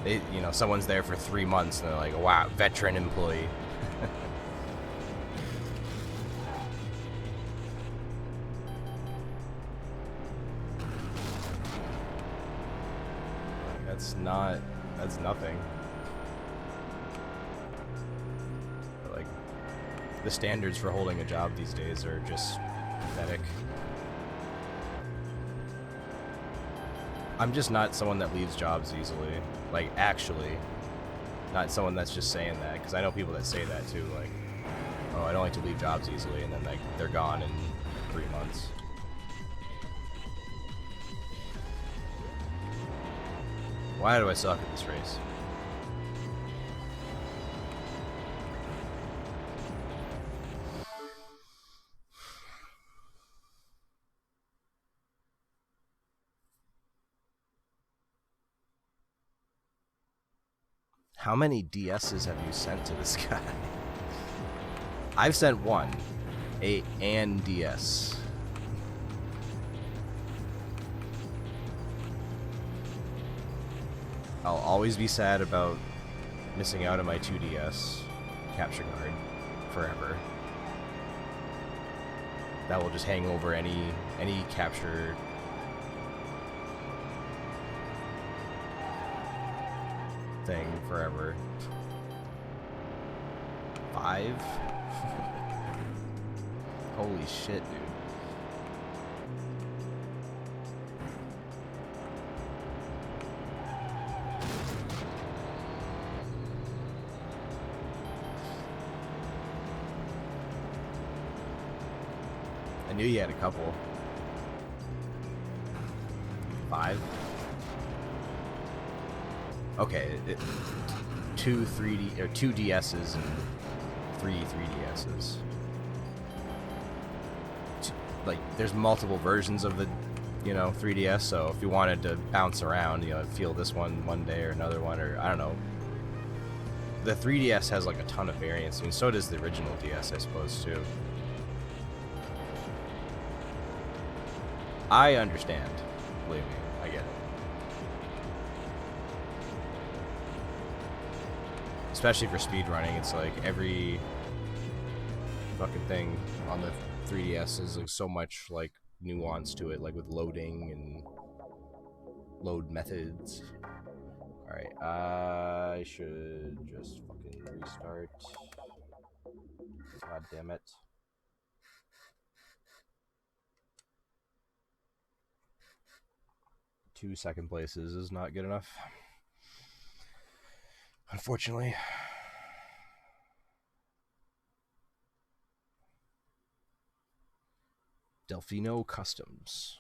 [SPEAKER 1] You know, someone's there for 3 months and they're like, wow, veteran employee. That's nothing. But like, the standards for holding a job these days are just pathetic. I'm just not someone that leaves jobs easily. Like, actually. Not someone that's just saying that, because I know people that say that too, like, oh, I don't like to leave jobs easily, and then like they're gone in 3 months. Why do I suck at this race? How many DSs have you sent to this guy? I've sent one. An DS. I'll always be sad about missing out on my 2DS capture card forever. That will just hang over any capture thing forever. 5? Holy shit, dude. I knew you had a couple. 5? Okay, 2 3D or 2 DSs and 3 3DSs. Like, there's multiple versions of the, 3DS. So if you wanted to bounce around, feel this one day or another one, or I don't know. The 3DS has like a ton of variants. I mean, so does the original DS, I suppose, too. I understand. Believe me, I get it. Especially for speedrunning, it's like every fucking thing on the 3DS is like so much like nuance to it, like with loading and load methods. Alright, I should just fucking restart. God damn it. Two second places is not good enough, unfortunately. Delfino Customs.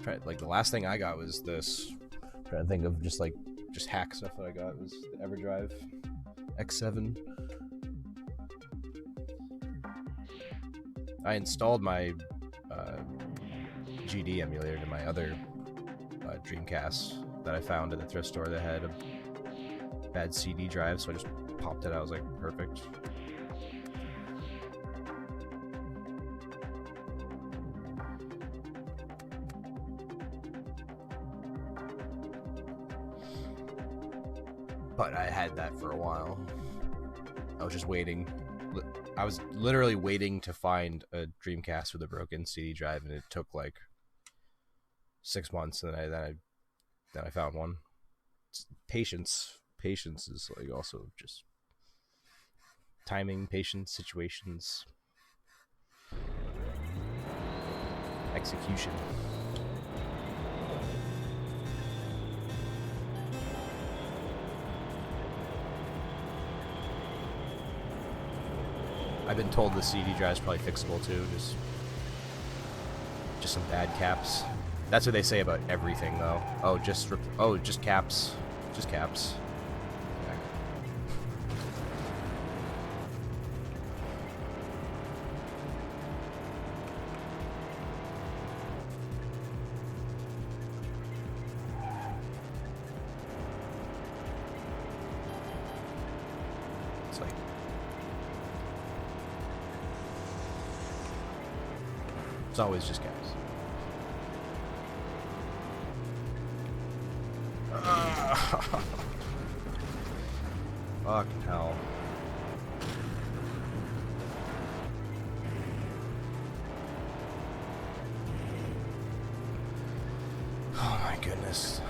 [SPEAKER 1] Try, like, the last thing I got was this. I'm trying to think of just hack stuff that I got was the EverDrive X7. I installed my GD emulator to my other Dreamcast that I found at the thrift store that had a bad CD drive, so I just popped it out. I was like, perfect. But I had that for a while. I was just waiting. I was literally waiting to find a Dreamcast with a broken CD drive, and it took like 6 months, and then I found one. Patience is like also just timing, patience, situations, execution. I've been told the CD drive is probably fixable too. Just Just some bad caps. That's what they say about everything, though. Oh, just caps. Just caps. Yeah. It's like... It's always just caps. Fucking hell. Oh my goodness.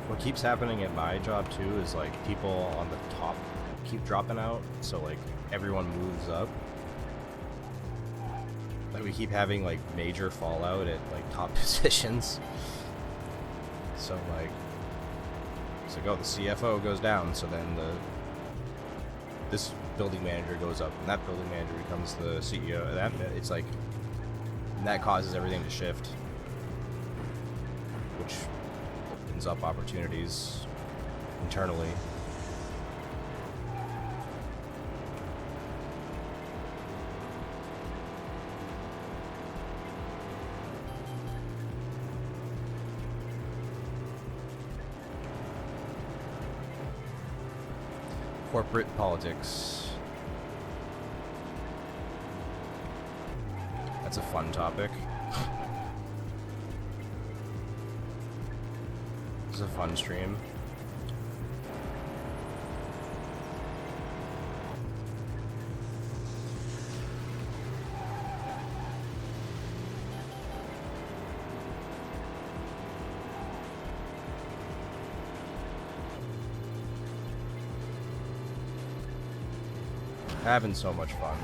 [SPEAKER 1] What keeps happening at my job too is like people on the top keep dropping out, so like everyone moves up. Like we keep having like major fallout at like top positions. So like, it's like, oh, the CFO goes down, so then this building manager goes up, and that building manager becomes the CEO. And that it's like, and that causes everything to shift, which opens up opportunities internally. Corporate politics. That's a fun topic. This is a fun stream. Having so much fun.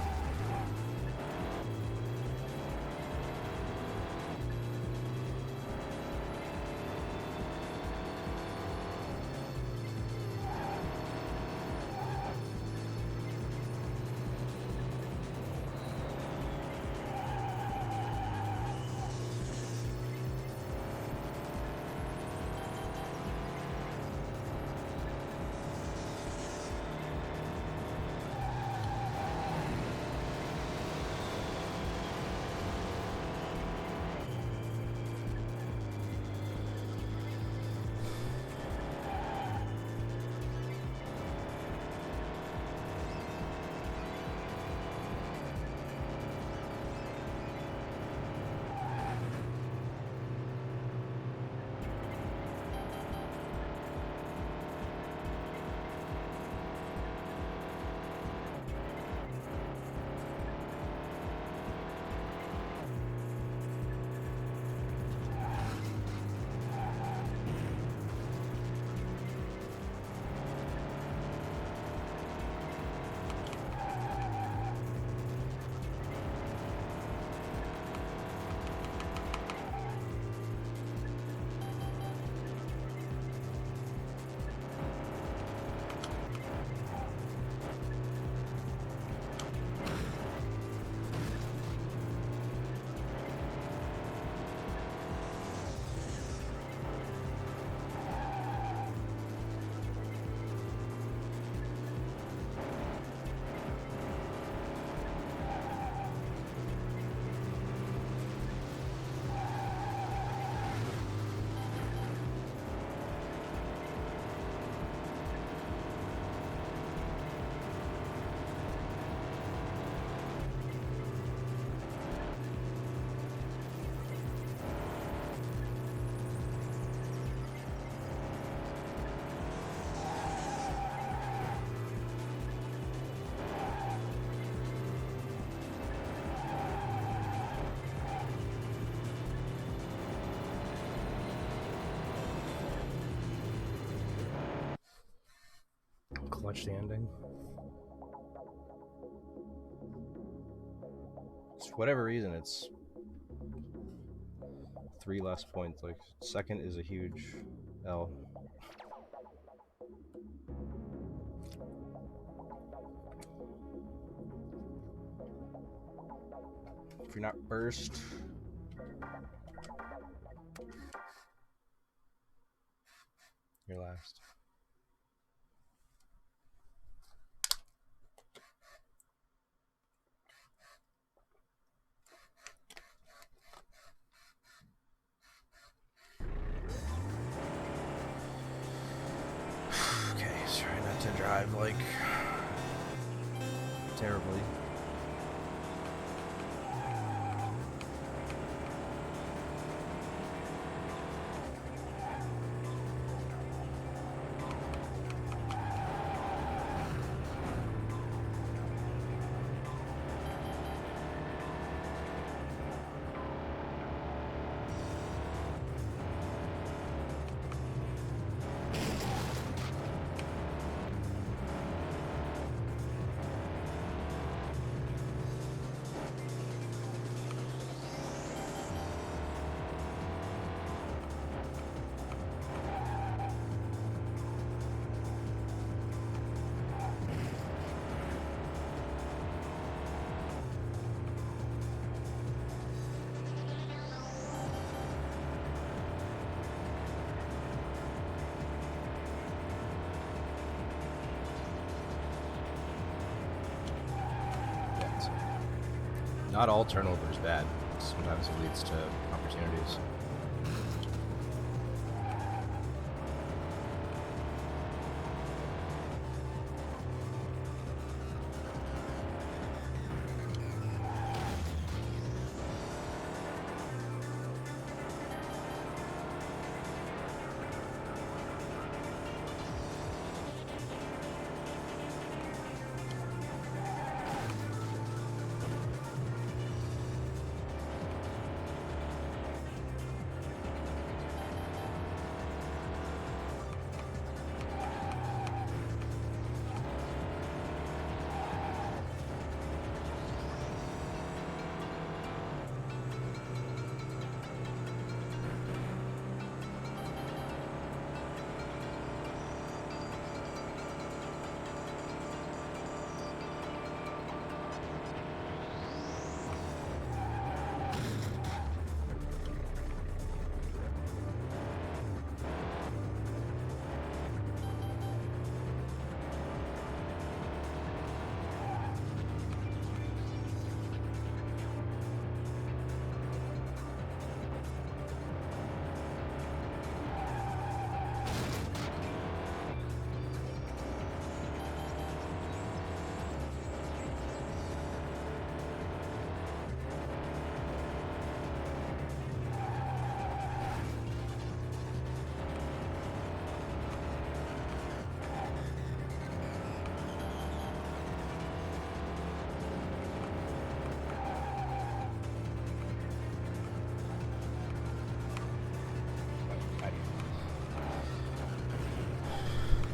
[SPEAKER 1] watch the ending. For whatever reason, it's 3 less points. Like, second is a huge L. If you're not first, you're last. Okay, try not to drive like terribly. Not all turnover is bad. Sometimes it leads to opportunities.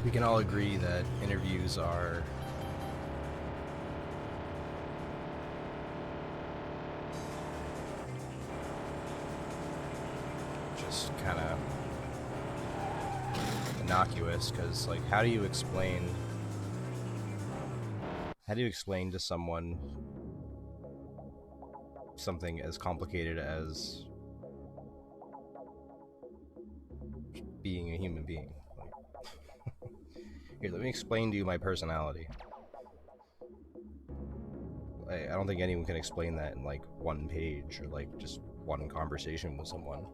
[SPEAKER 1] We can all agree that interviews are just kind of innocuous, because, like, how do you explain to someone something as complicated as being a human being? Here, let me explain to you my personality. I don't think anyone can explain that in, like, one page or, like, just one conversation with someone.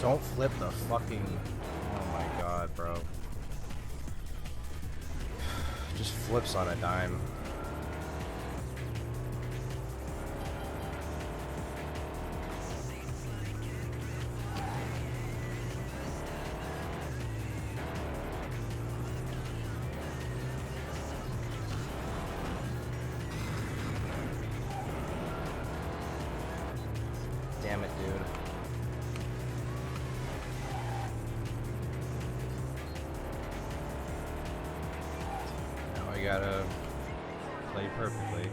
[SPEAKER 1] Don't flip the fucking... Oh my god, bro. Just flips on a dime. Damn it, dude. Now I gotta play perfectly.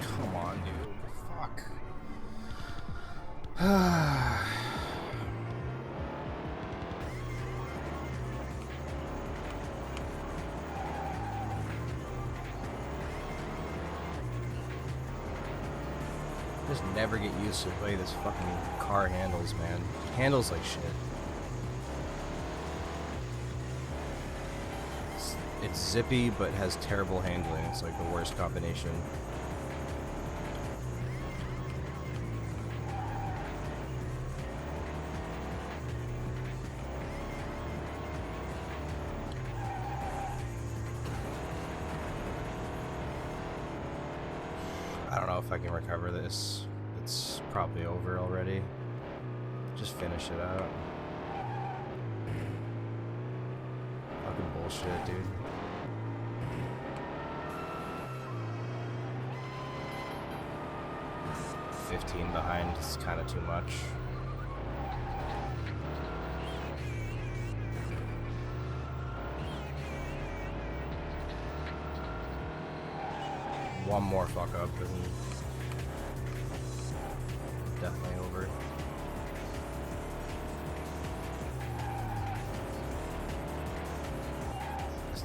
[SPEAKER 1] Come on, dude. Fuck. Just never get used to the way this fucking car handles, man. It handles like shit. It's zippy, but has terrible handling. It's like the worst combination. I don't know if I can recover this. It's probably over already. Just finish it out. Fucking bullshit, dude. $15 behind is kind of too much. One more fuck up and definitely over.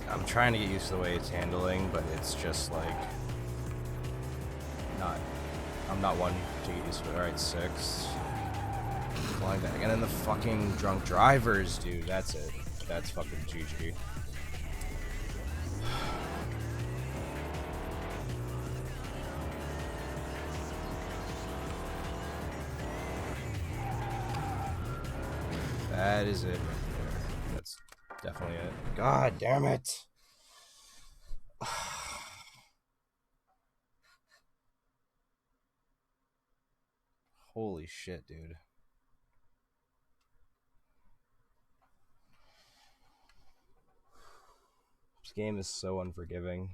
[SPEAKER 1] I'm trying to get used to the way it's handling, but it's just like I'm not one to get used to it. Alright, 6. Flying back. And then the fucking drunk drivers, dude. That's it. That's fucking GG. That is it right there. That's definitely it. God damn it. Holy shit, dude. This game is so unforgiving.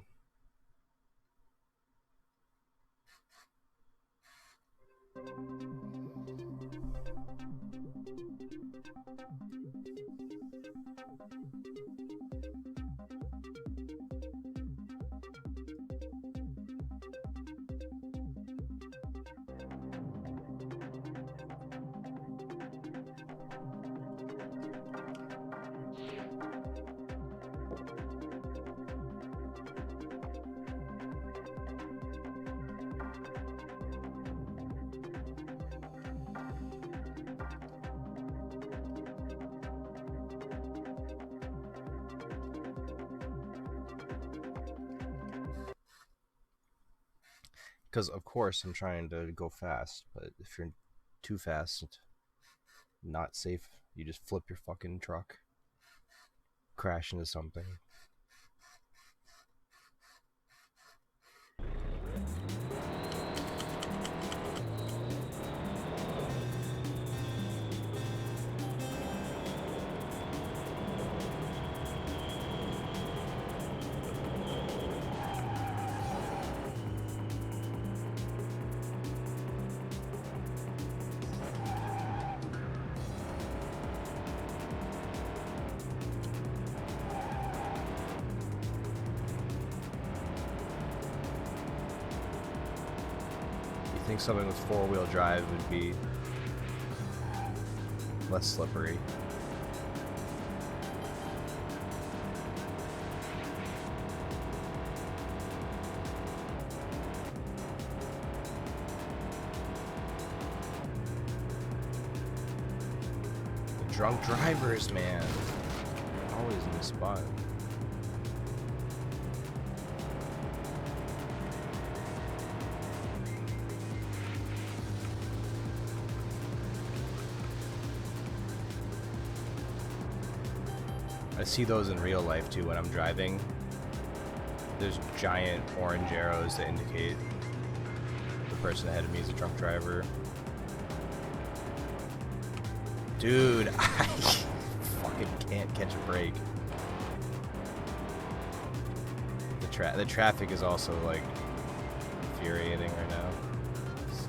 [SPEAKER 1] Because, of course, I'm trying to go fast, but if you're too fast, not safe, you just flip your fucking truck, crash into something. think something with four-wheel drive would be less slippery. The drunk drivers, man. Always in the spot. I see those in real life too when I'm driving. There's giant orange arrows that indicate the person ahead of me is a drunk driver. Dude, I fucking can't catch a break. The traffic is also like infuriating right now. It's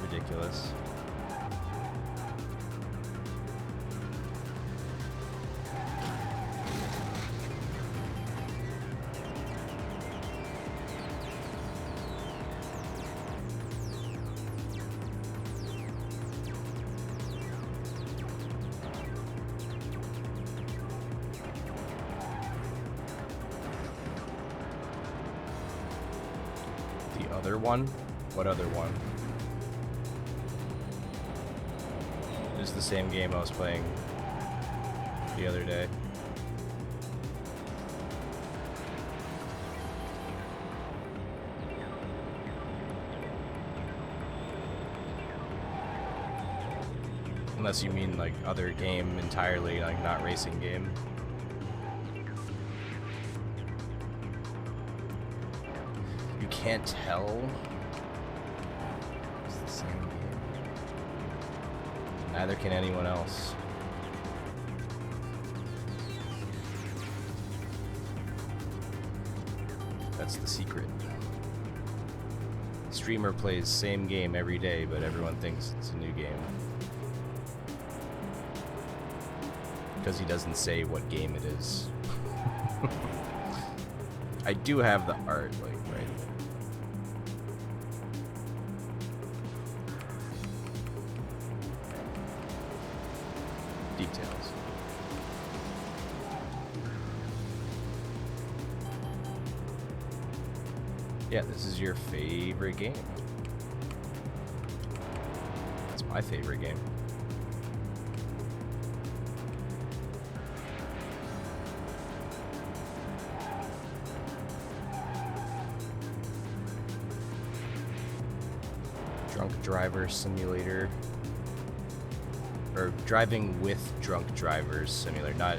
[SPEAKER 1] ridiculous. Other one? What other one? It's the same game I was playing the other day. Unless you mean like other game entirely, like not racing game. Can't tell. It's the same game. Neither can anyone else. That's the secret. Streamer plays same game every day, but everyone thinks it's a new game. Because he doesn't say what game it is. I do have the art, like, right? Details. Yeah, this is your favorite game. It's my favorite game. Drunk Driver Simulator. Or Driving with Drunk Drivers Simulator. Not,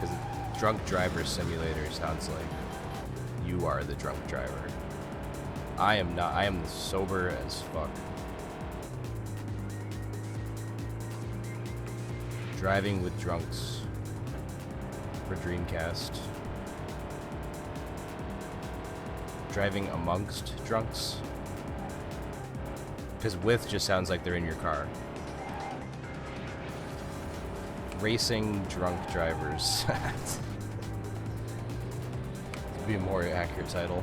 [SPEAKER 1] because Drunk Driver Simulator sounds like you are the drunk driver. I am not. I am sober as fuck. Driving with Drunks for Dreamcast. Driving amongst drunks. Because with just sounds like they're in your car. Racing drunk drivers. Would be a more accurate title.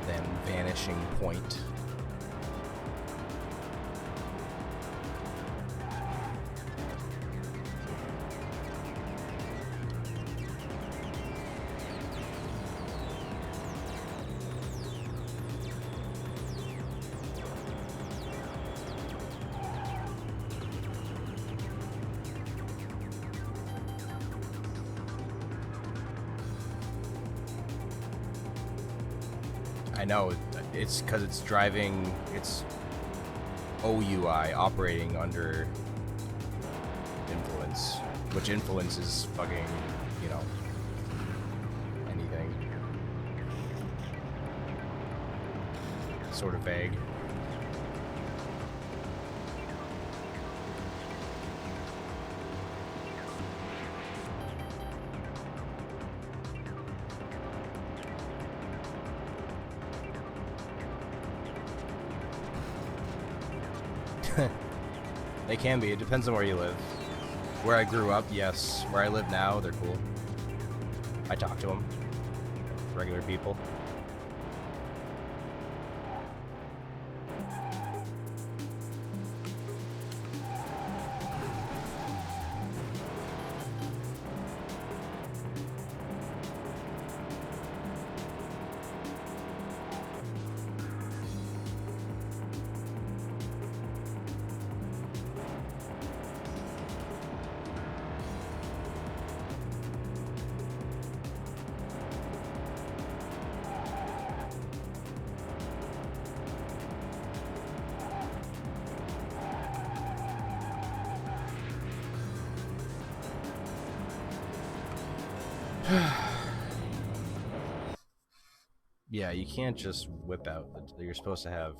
[SPEAKER 1] Then Vanishing Point. I know, it's because it's driving, it's OUI, operating under influence, which influence is fucking, you know, anything. Sort of vague. They can be. It depends on where you live. Where I grew up, yes. Where I live now, they're cool. I talk to them. Regular people. Yeah, you can't just whip out. You're supposed to have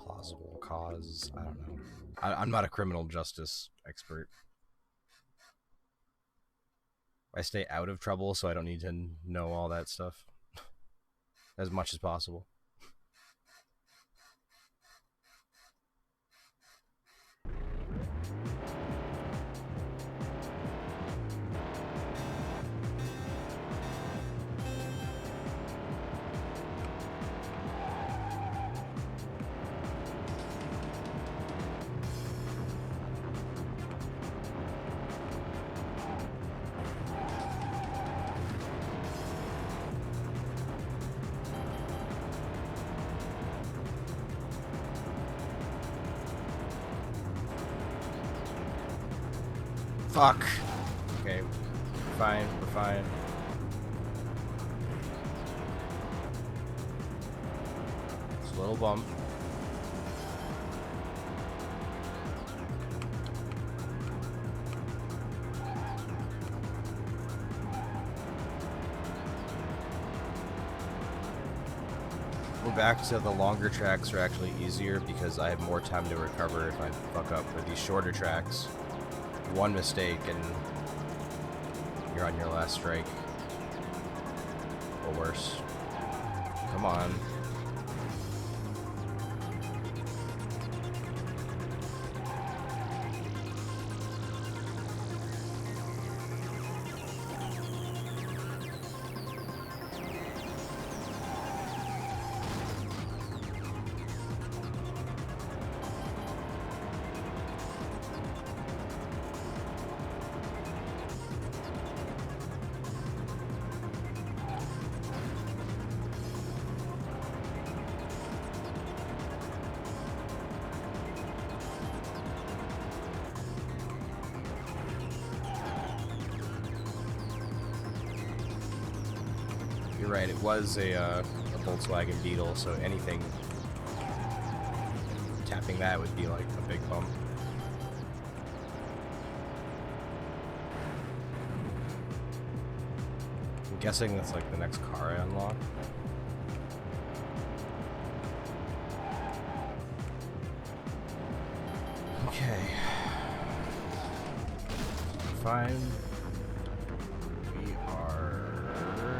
[SPEAKER 1] plausible cause. I don't know. I'm not a criminal justice expert. I stay out of trouble, so I don't need to know all that stuff as much as possible. Fuck. Okay, fine, we're fine. It's a little bump. We're back to the longer tracks are actually easier because I have more time to recover if I fuck up. For these shorter tracks, one mistake and you're on your last strike. Or worse. Come on. You're right, it was a Volkswagen Beetle, so anything tapping that would be like a big bump. I'm guessing that's like the next car I unlock. Okay. Fine. We are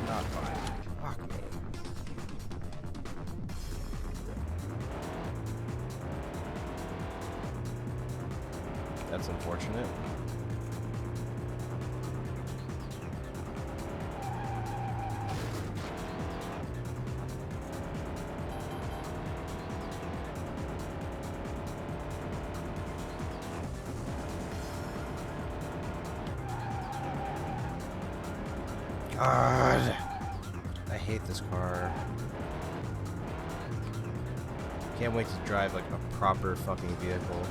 [SPEAKER 1] not fine. Fuck me. That's unfortunate. God, I hate this car. Can't wait to drive like a proper fucking vehicle.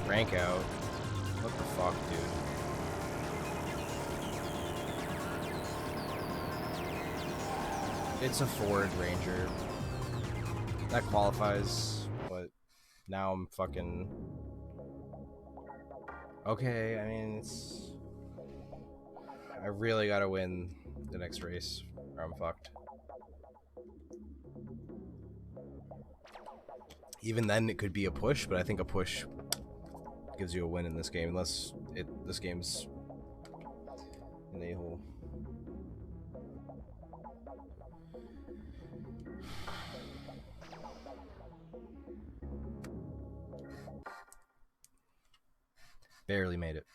[SPEAKER 1] Rank out. What the fuck, dude? It's a Ford Ranger. That qualifies, but now I'm fucking... Okay, I mean, it's... I really gotta win the next race, or I'm fucked. Even then, it could be a push, but I think a push gives you a win in this game, unless this game's an a-hole. Barely made it.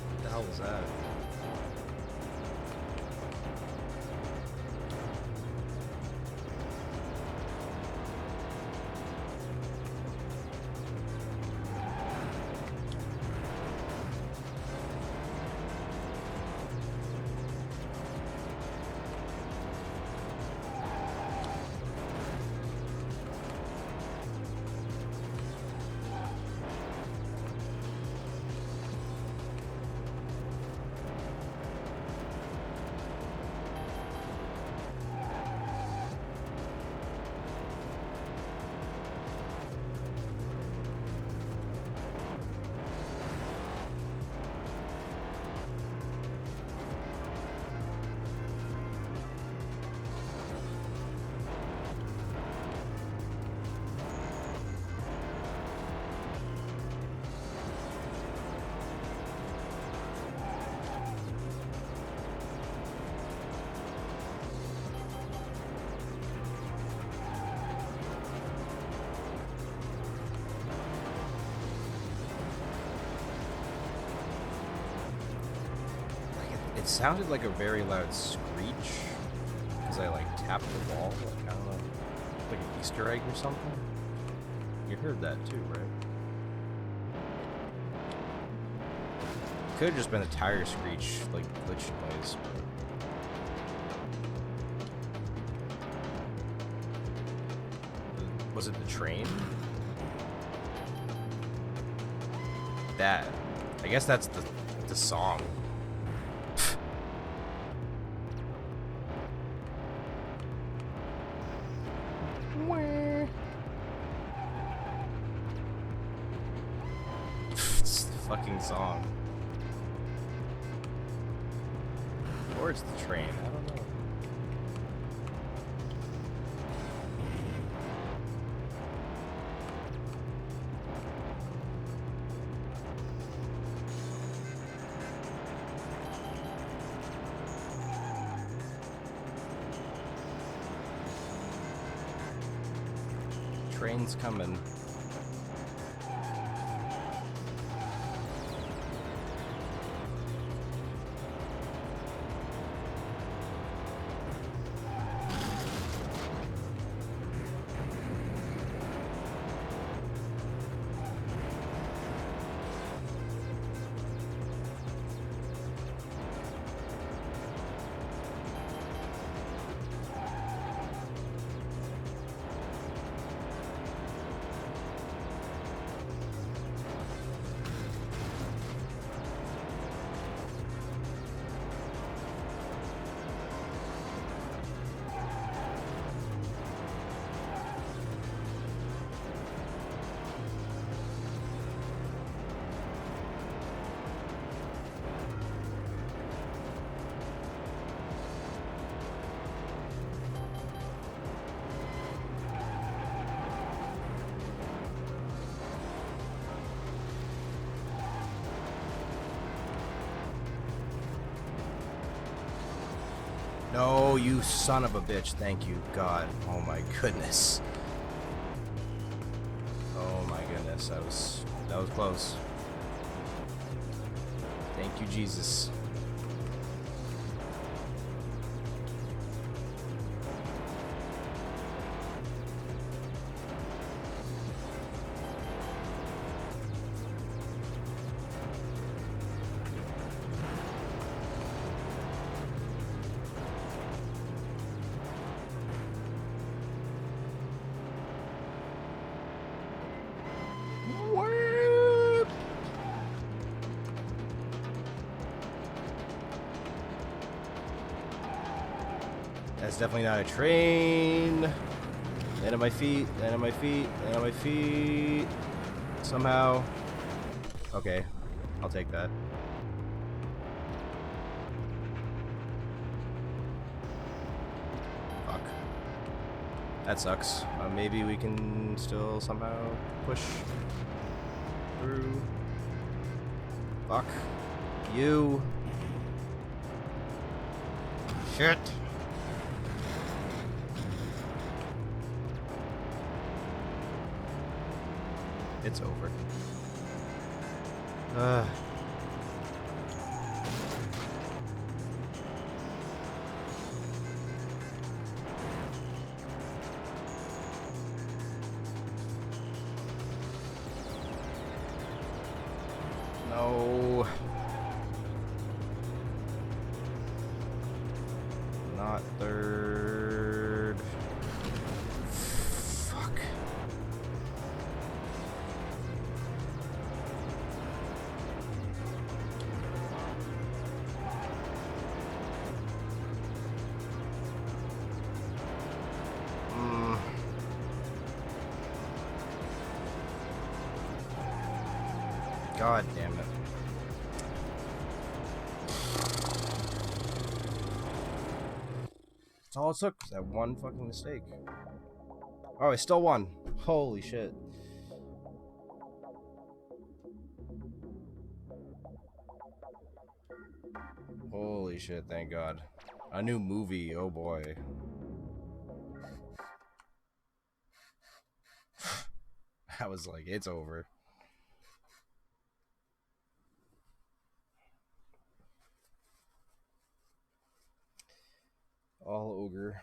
[SPEAKER 1] What the hell was that? It sounded like a very loud screech because I like tapped the wall. Like, I don't know, like an Easter egg or something. You heard that too, right? Could have just been a tire screech, like glitch noise. But was it the train? That. I guess that's the song. It's the fucking song. Or it's the train, I don't know. Train's coming. No, you son of a bitch. Thank you, God. Oh my goodness. Oh my goodness. That was close. Thank you, Jesus. That's definitely not a train. Land on my feet, land on my feet, land on my feet. Somehow. Okay, I'll take that. Fuck. That sucks. Maybe we can still somehow push through. Fuck. You. Shit. It's over. No. Not third. Fuck. God damn it. That's all it took, was that one fucking mistake. Oh, I still won. Holy shit. Holy shit, thank God. A new movie, oh boy. I was like, it's over. All ogre.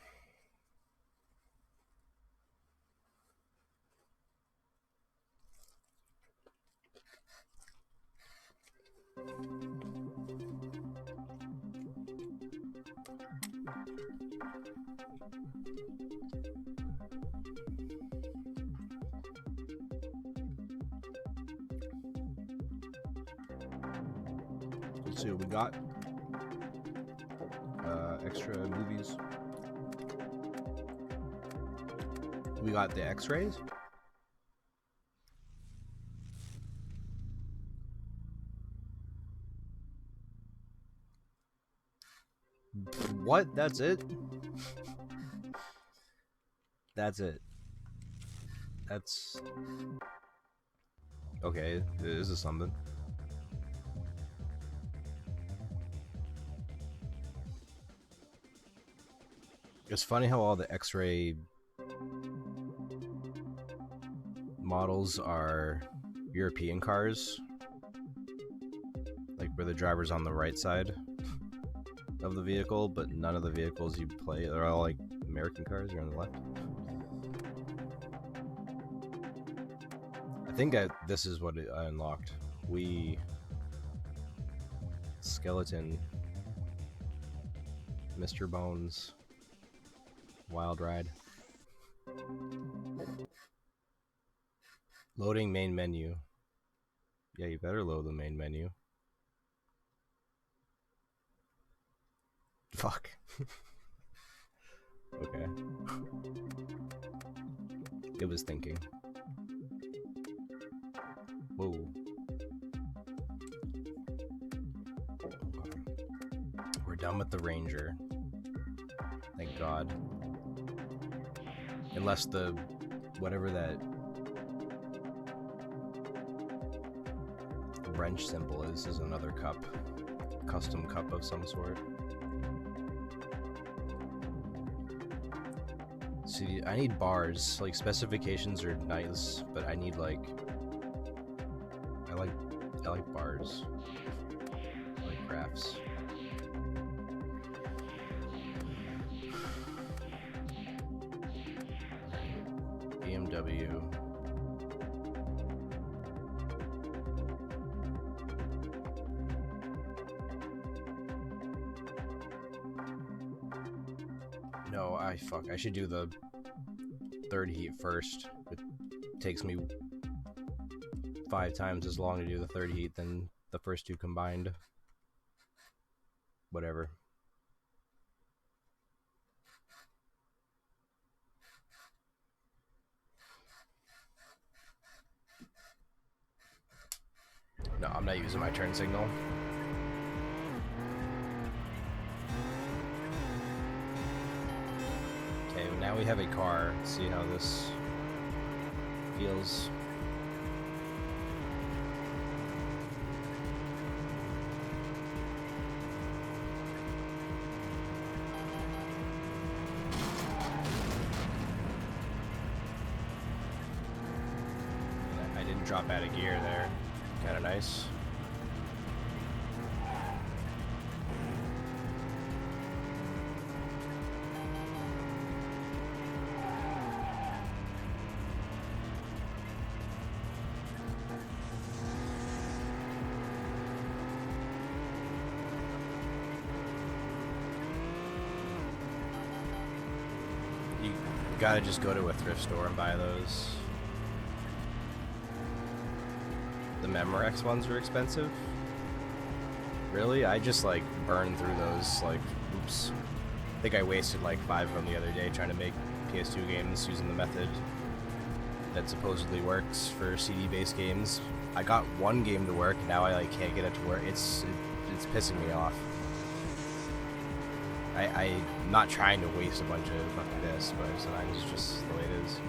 [SPEAKER 1] Let's see what we got. Extra movies. We got the X-rays. What? That's it? That's it. That's... Okay, this is something. It's funny how all the X-ray models are European cars. Like where the driver's on the right side of the vehicle, but none of the vehicles you play, they're all like American cars, you're on the left. I think this is what I unlocked. Skeleton, Mr. Bones, Wild Ride. Loading main menu. Yeah, you better load the main menu. Fuck. Okay. It was thinking. Whoa. We're done with the Ranger. Thank God. Unless the... whatever that... wrench symbol is another cup. Custom cup of some sort. See, I need bars. Like, specifications are nice, but I need, like... I like bars. I like graphs. BMW. No, fuck. I should do the third heat first. It takes me 5 times as long to do the third heat than the first two combined. Whatever. No, I'm not using my turn signal. Okay, now we have a car. Let's see how this feels. I didn't drop out of gear there. Kind of nice. You gotta just go to a thrift store and buy those. The Memorex ones are expensive. Really? I just like burned through those, like, oops. I think I wasted like 5 of them the other day trying to make PS2 games using the method that supposedly works for CD-based games. I got one game to work, now I like can't get it to work. It's pissing me off. I'm not trying to waste a bunch of fucking this, but sometimes it's just the way it is.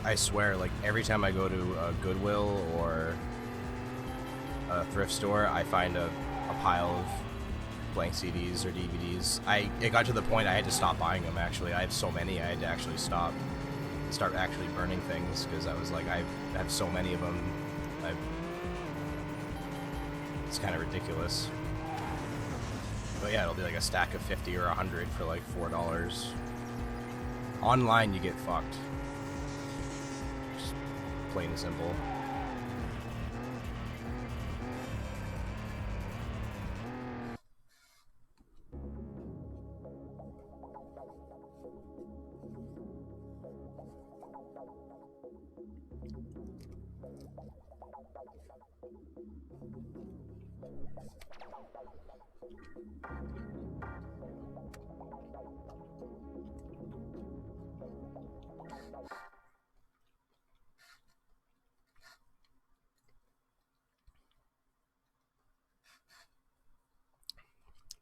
[SPEAKER 1] I swear, like, every time I go to a Goodwill or a thrift store, I find a pile of blank CDs or DVDs. It got to the point I had to stop buying them, actually. I have so many, I had to actually start actually burning things, because I was like, I have so many of them. It's kind of ridiculous. But yeah, it'll be like a stack of 50 or 100 for like $4. Online, you get fucked. Plain and simple.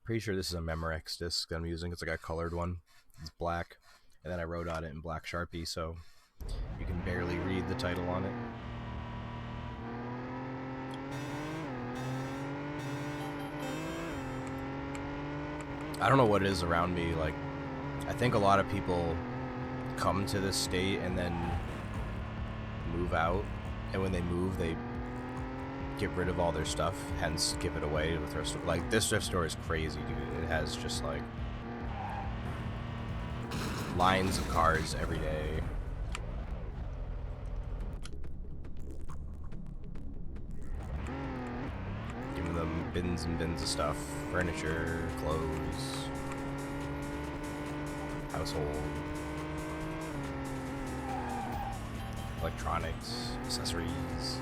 [SPEAKER 1] Pretty sure this is a Memorex disc that I'm using. It's like a colored one. It's black. And then I wrote on it in black Sharpie, so you can barely read the title on it. I don't know what it is around me. Like, I think a lot of people come to this state and then move out. And when they move, they get rid of all their stuff, hence give it away to a thrift store. Like, this thrift store is crazy, dude. It has just like lines of cars every day. Giving them bins and bins of stuff. Furniture, clothes, household, electronics, accessories,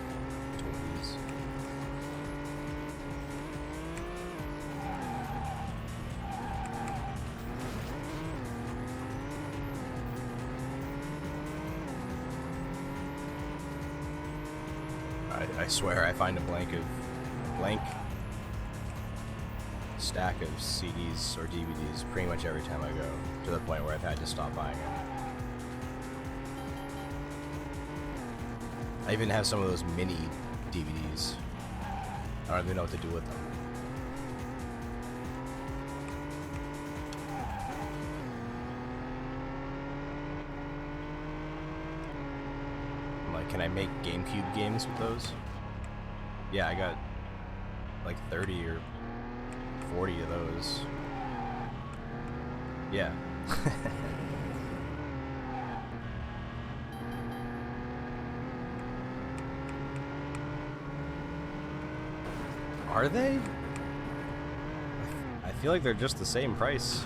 [SPEAKER 1] toys. I swear I find a blank stack of CDs or DVDs pretty much every time I go, to the point where I've had to stop buying them. I even have some of those mini DVDs. I don't even know what to do with them. like, can I make GameCube games with those? Yeah, I got like 30 or 40 of those. Yeah. Are they? I feel like they're just the same price.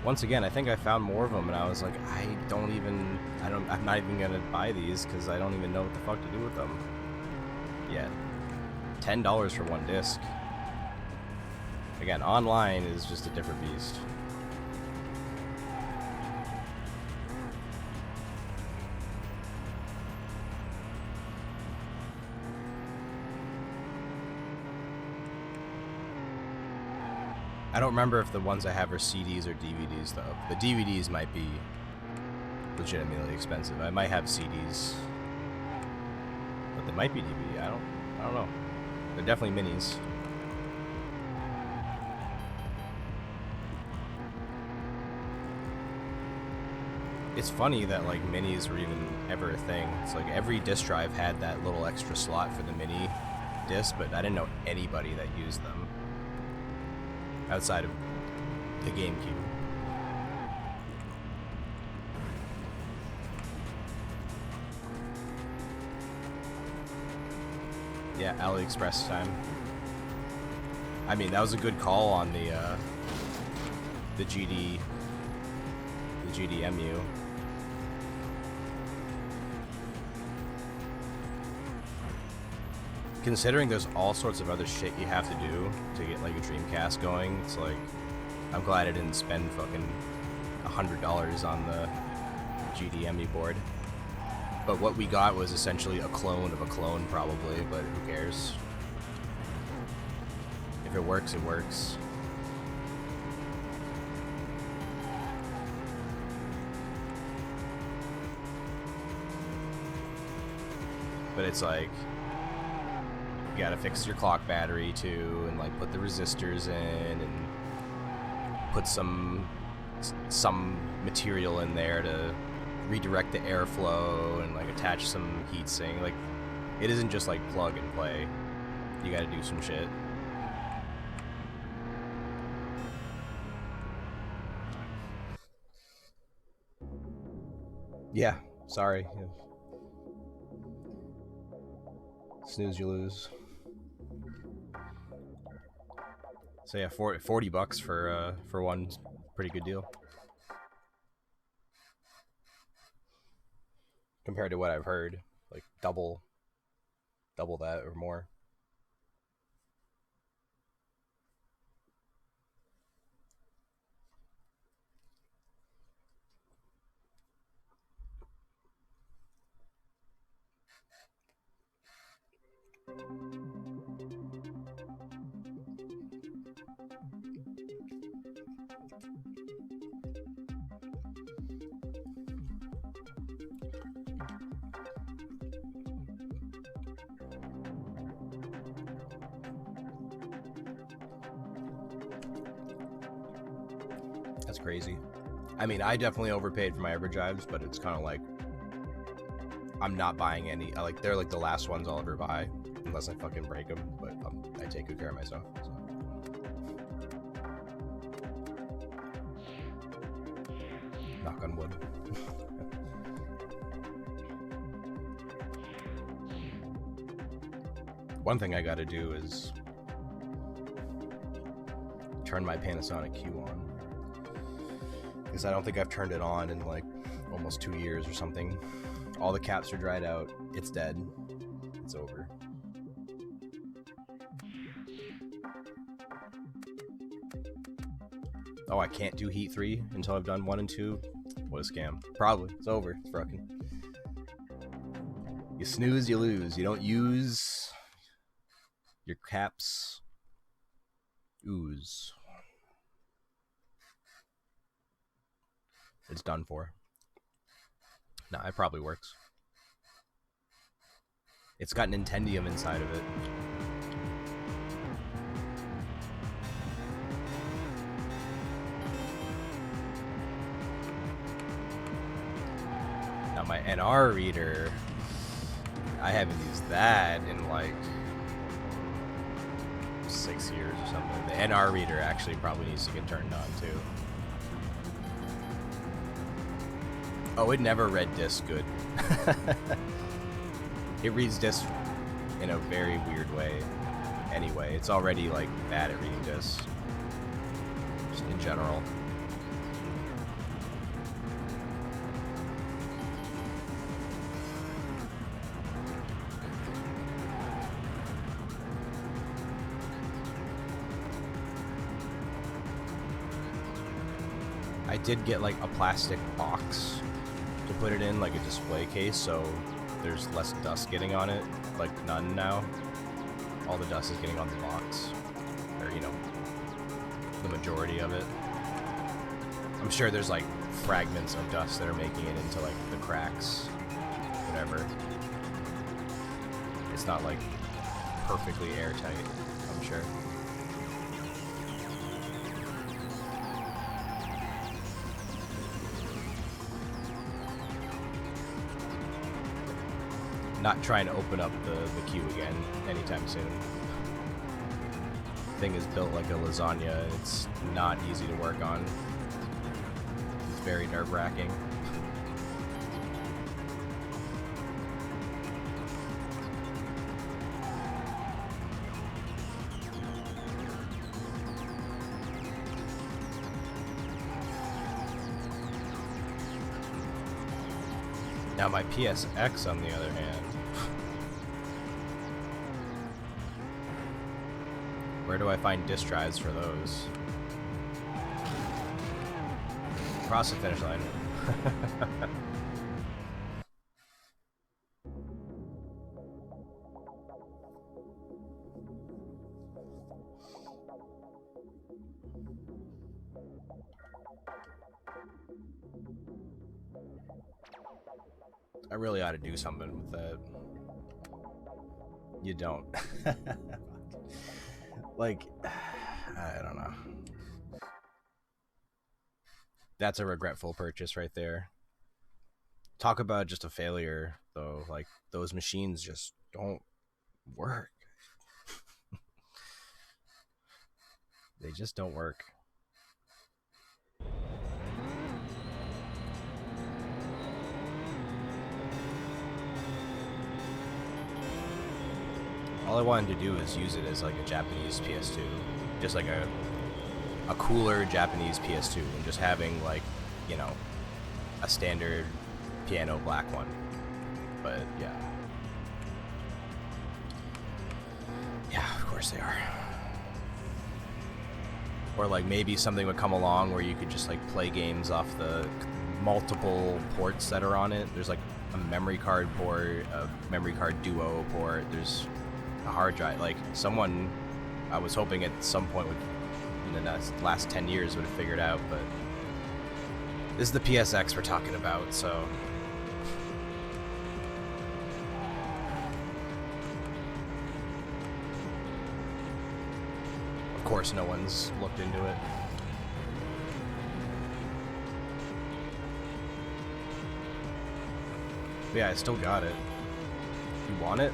[SPEAKER 1] Once again, I think I found more of them, and I was like, I'm not even gonna buy these because I don't even know what the fuck to do with them. Yeah, $10 for one disc. Again, online is just a different beast. I don't remember if the ones I have are CDs or DVDs, though. The DVDs might be legitimately expensive. I might have CDs, but they might be DVD. I don't know. They're definitely minis. It's funny that like minis were even ever a thing. It's like every disc drive had that little extra slot for the mini disc, but I didn't know anybody that used them outside of the GameCube. Yeah, AliExpress time. I mean, that was a good call on the GDMU. Considering there's all sorts of other shit you have to do to get like a Dreamcast going, it's like, I'm glad I didn't spend fucking $100 on the GDMU board. But what we got was essentially a clone of a clone, probably, but who cares? If it works, it works. But it's like, you gotta fix your clock battery too, and like put the resistors in, and put some material in there to redirect the airflow, and like attach some heatsink. Like, it isn't just like plug and play. You gotta do some shit. Yeah, sorry. Snooze, you lose. So yeah, $40 for one, pretty good deal. Compared to what I've heard, like double that or more. That's crazy. I mean, I definitely overpaid for my EverDrives, but it's kind of like, I'm not buying any. Like, they're like the last ones I'll ever buy, unless I fucking break them. But I take good care of myself. So. Knock on wood. One thing I gotta do is turn my Panasonic Q on, because I don't think I've turned it on in like almost 2 years or something. All the caps are dried out. It's dead. It's over. Oh, I can't do Heat 3 until I've done 1 and 2? What a scam. Probably. It's over. It's broken. You snooze, you lose. You don't use your caps. Ooze. It's done for. Nah, it probably works. It's got Nintendium inside of it. my NR reader, I haven't used that in like 6 years or something. The NR reader actually probably needs to get turned on too. Oh, it never read disc good. It reads disc in a very weird way. Anyway, it's already like bad at reading discs, just in general. I did get like a plastic box to put it in, like a display case, so there's less dust getting on it. Like none now. All the dust is getting on the box, or you know, the majority of it. I'm sure there's like fragments of dust that are making it into like the cracks, whatever. It's not like perfectly airtight, I'm sure. Not trying to open up the queue again anytime soon. Thing is built like a lasagna. It's not easy to work on. It's very nerve-wracking. Now my PSX, on the other hand, where do I find disk drives for those? Cross the finish line. I really ought to do something with that. You don't. Like, I don't know. That's a regretful purchase right there. Talk about just a failure, though. Like, those machines just don't work. They just don't work. All I wanted to do is use it as like a Japanese PS2, just like a cooler Japanese PS2, and just having like, you know, a standard piano black one. But yeah, of course they are. Or like maybe something would come along where you could just like play games off the multiple ports that are on it. There's like a memory card port, a memory card duo port. There's a hard drive. Like someone, I was hoping at some point would, in the last 10 years, would have figured out. But this is the PSX we're talking about, so. Of course, no one's looked into it. But yeah, I still got it. You want it?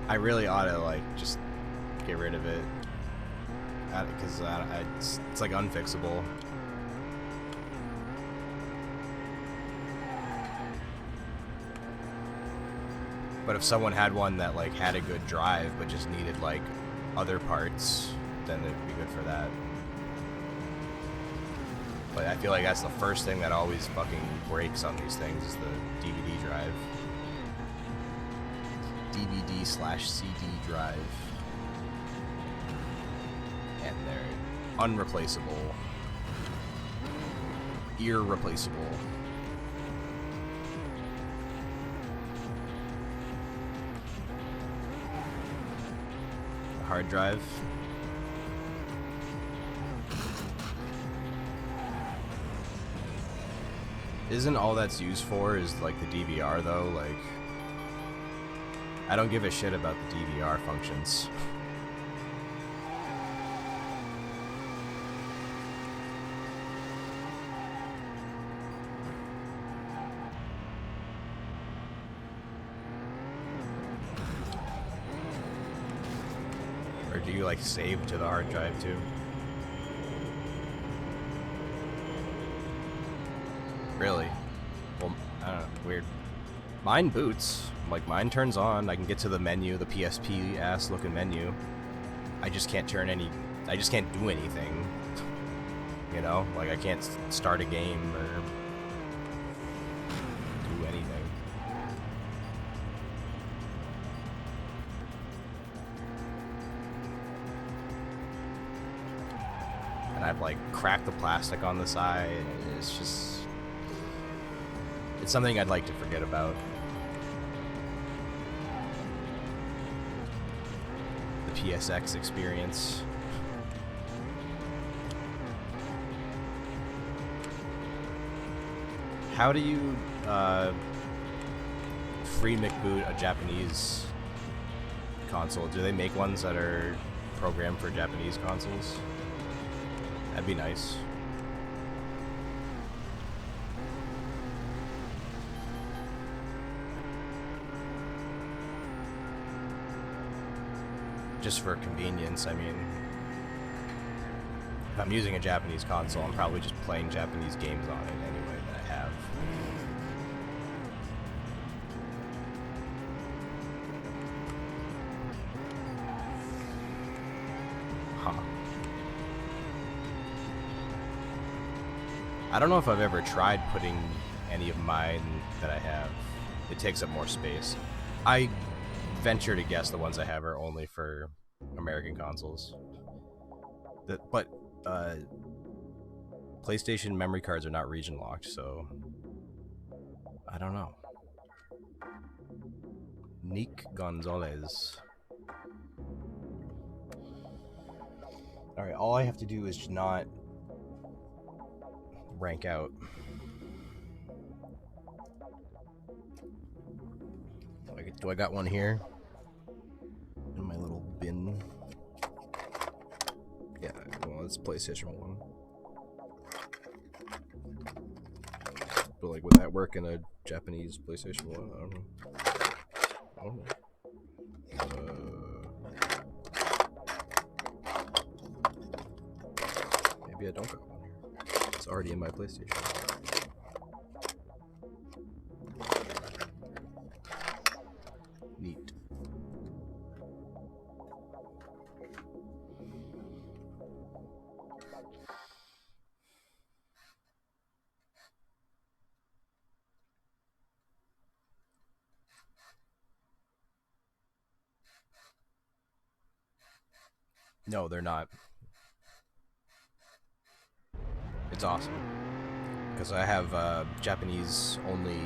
[SPEAKER 1] I really ought to like just get rid of it, because it's like unfixable. But if someone had one that like had a good drive but just needed like other parts, then it'd be good for that. But I feel like that's the first thing that always fucking breaks on these things, is the DVD drive. DVD/CD drive. And they're unreplaceable. Irreplaceable. The hard drive. Isn't all that's used for is like the DVR though? Like, I don't give a shit about the DVR functions. you like save to the hard drive too? Really? Well, I don't know. Weird. Mine boots. Like, mine turns on. I can get to the menu, the PSP ass looking menu. I just can't turn any. I just can't do anything. You know? Like, I can't start a game or do anything. And I've, like, cracked the plastic on the side. It's just. It's something I'd like to forget about. The PSX experience. How do you free McBoot a Japanese console? Do they make ones that are programmed for Japanese consoles? That'd be nice. Just for convenience, I mean, if I'm using a Japanese console, I'm probably just playing Japanese games on it anyway that I have. Huh. I don't know if I've ever tried putting any of mine that I have. It takes up more space. I venture to guess the ones I have are only for American consoles. But PlayStation memory cards are not region locked, so I don't know. Nick Gonzalez. Alright, all I have to do is not rank out. Do I got one here? In my little bin. Yeah, well, it's PlayStation 1. But, like, would that work in a Japanese PlayStation 1? I don't know. Maybe I don't got one here. It's already in my PlayStation. Neat. No, they're not. It's awesome. Because I have Japanese only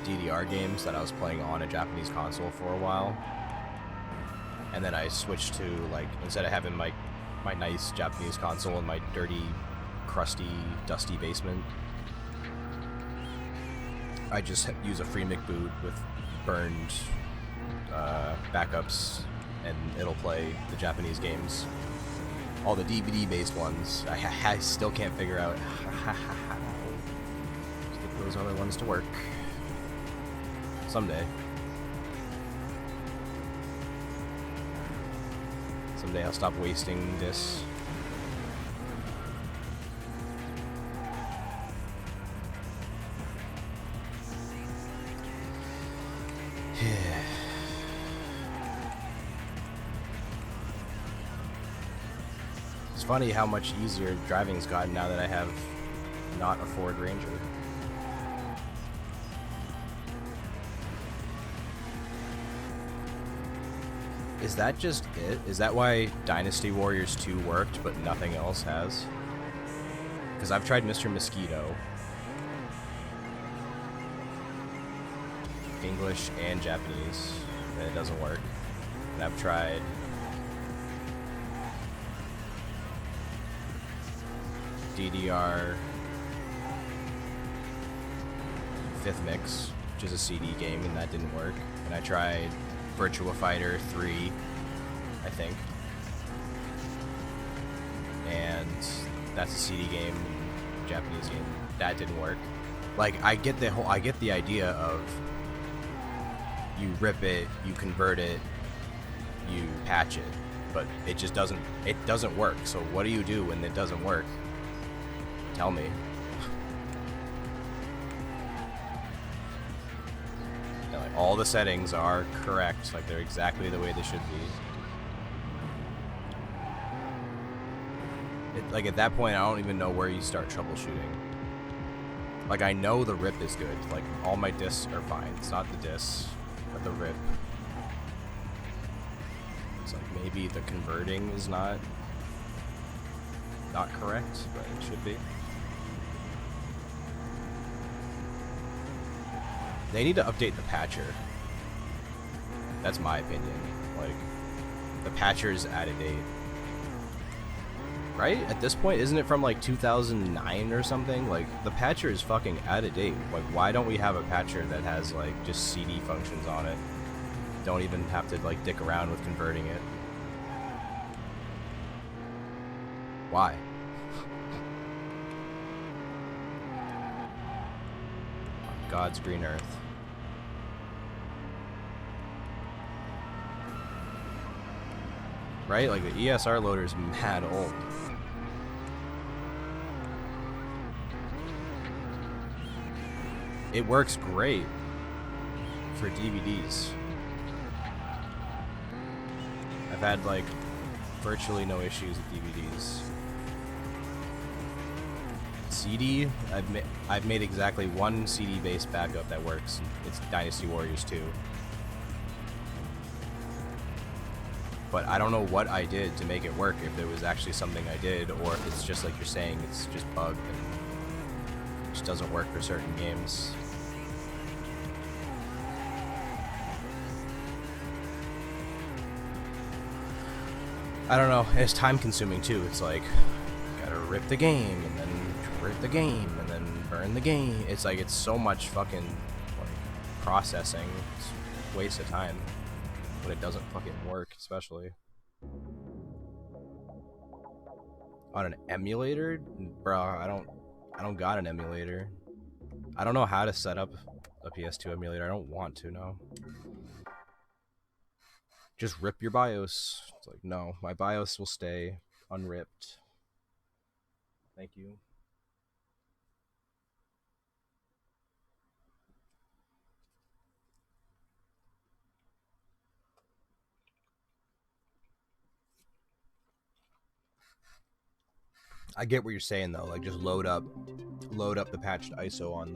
[SPEAKER 1] DDR games that I was playing on a Japanese console for a while. And then I switched to, like, instead of having my nice Japanese console in my dirty, crusty, dusty basement, I just use a free McBoot with burned backups, and it'll play the Japanese games. All the DVD-based ones, I still can't figure out how to get those other ones to work. Someday. Someday I'll stop wasting this. It's funny how much easier driving's gotten now that I have not a Ford Ranger. Is that just it? Is that why Dynasty Warriors 2 worked, but nothing else has? Because I've tried Mr. Mosquito. English and Japanese, and it doesn't work. And I've tried DDR 5th Mix, which is a CD game, and that didn't work. And I tried Virtua Fighter 3, I think, and that's a CD game, Japanese game. That didn't work. Like, I get the idea of you rip it, you convert it, you patch it, but it just doesn't work. So what do you do when it doesn't work? Tell me. And, like, all the settings are correct, like they're exactly the way they should be. Like at that point, I don't even know where you start troubleshooting. Like I know the rip is good. Like all my discs are fine. It's not the discs, but the rip. It's like maybe the converting is not correct, but it should be. They need to update the patcher. That's my opinion. Like the patcher is out of date. Right? At this point, isn't it from like 2009 or something? Like, the patcher is fucking out of date. Like, why don't we have a patcher that has like just CD functions on it? Don't even have to like dick around with converting it. Why? On God's green earth. Right? Like, the ESR loader is mad old. It works great for DVDs. I've had like virtually no issues with DVDs. CD, I've made exactly one CD-based backup that works. It's Dynasty Warriors 2. But I don't know what I did to make it work, if there was actually something I did, or if it's just like you're saying, it's just bugged and it just doesn't work for certain games. I don't know, it's time consuming too. It's like, gotta rip the game, and then rip the game, and then burn the game. It's like, it's so much fucking like processing. It's a waste of time. But it doesn't fucking work, especially on an emulator. Bro, I don't got an emulator. I don't know how to set up a PS2 emulator. I don't want to, no. Just rip your BIOS. It's like, no, my BIOS will stay unripped. Thank you. I get what you're saying though. Like, just load up the patched ISO on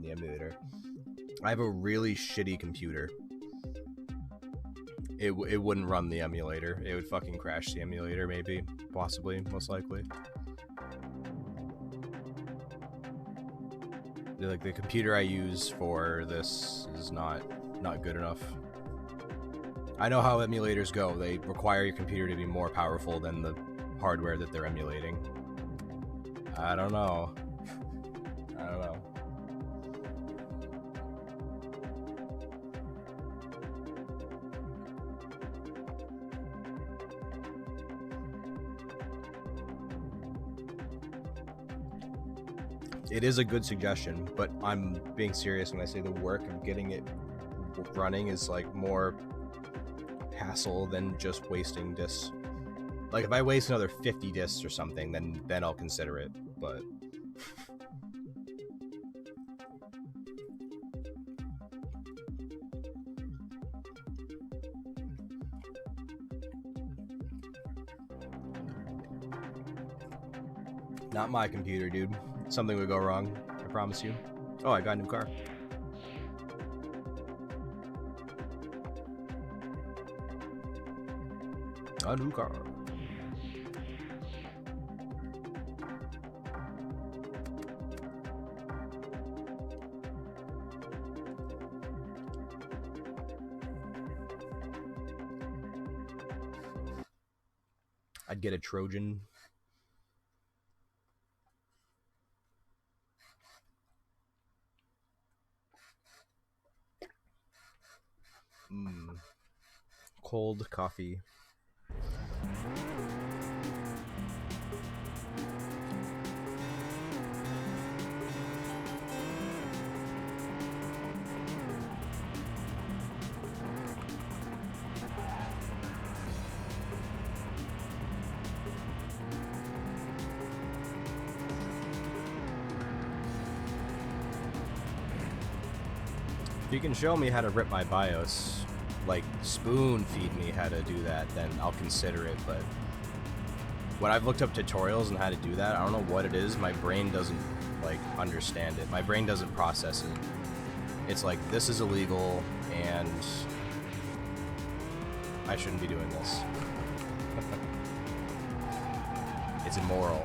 [SPEAKER 1] the emulator. I have a really shitty computer. It wouldn't run the emulator. It would fucking crash the emulator, maybe, possibly, most likely. Like, the computer I use for this is not good enough. I know how emulators go. They require your computer to be more powerful than the hardware that they're emulating. I don't know. It is a good suggestion, but I'm being serious when I say the work of getting it running is like more hassle than just wasting discs. Like, if I waste another 50 discs or something, then I'll consider it, but not my computer, dude. Something would go wrong, I promise you. Oh, I got a new car. A new car. I'd get a Trojan. Cold coffee. If you can show me how to rip my BIOS, like spoon feed me how to do that, then I'll consider it, but when I've looked up tutorials on how to do that, I don't know what it is, my brain doesn't, like, understand it. My brain doesn't process it. It's like, this is illegal, and I shouldn't be doing this. It's immoral.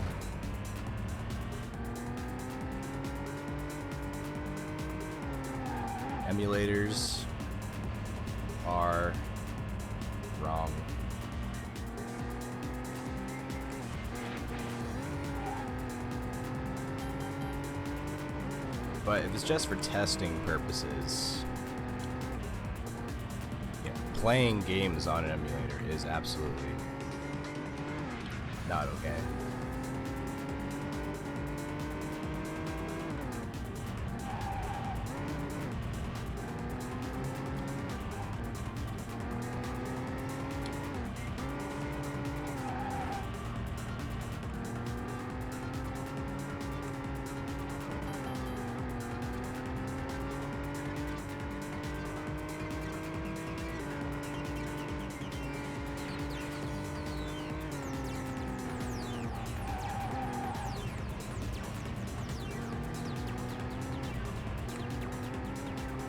[SPEAKER 1] Emulators are wrong. But if it's just for testing purposes, yeah, playing games on an emulator is absolutely not okay.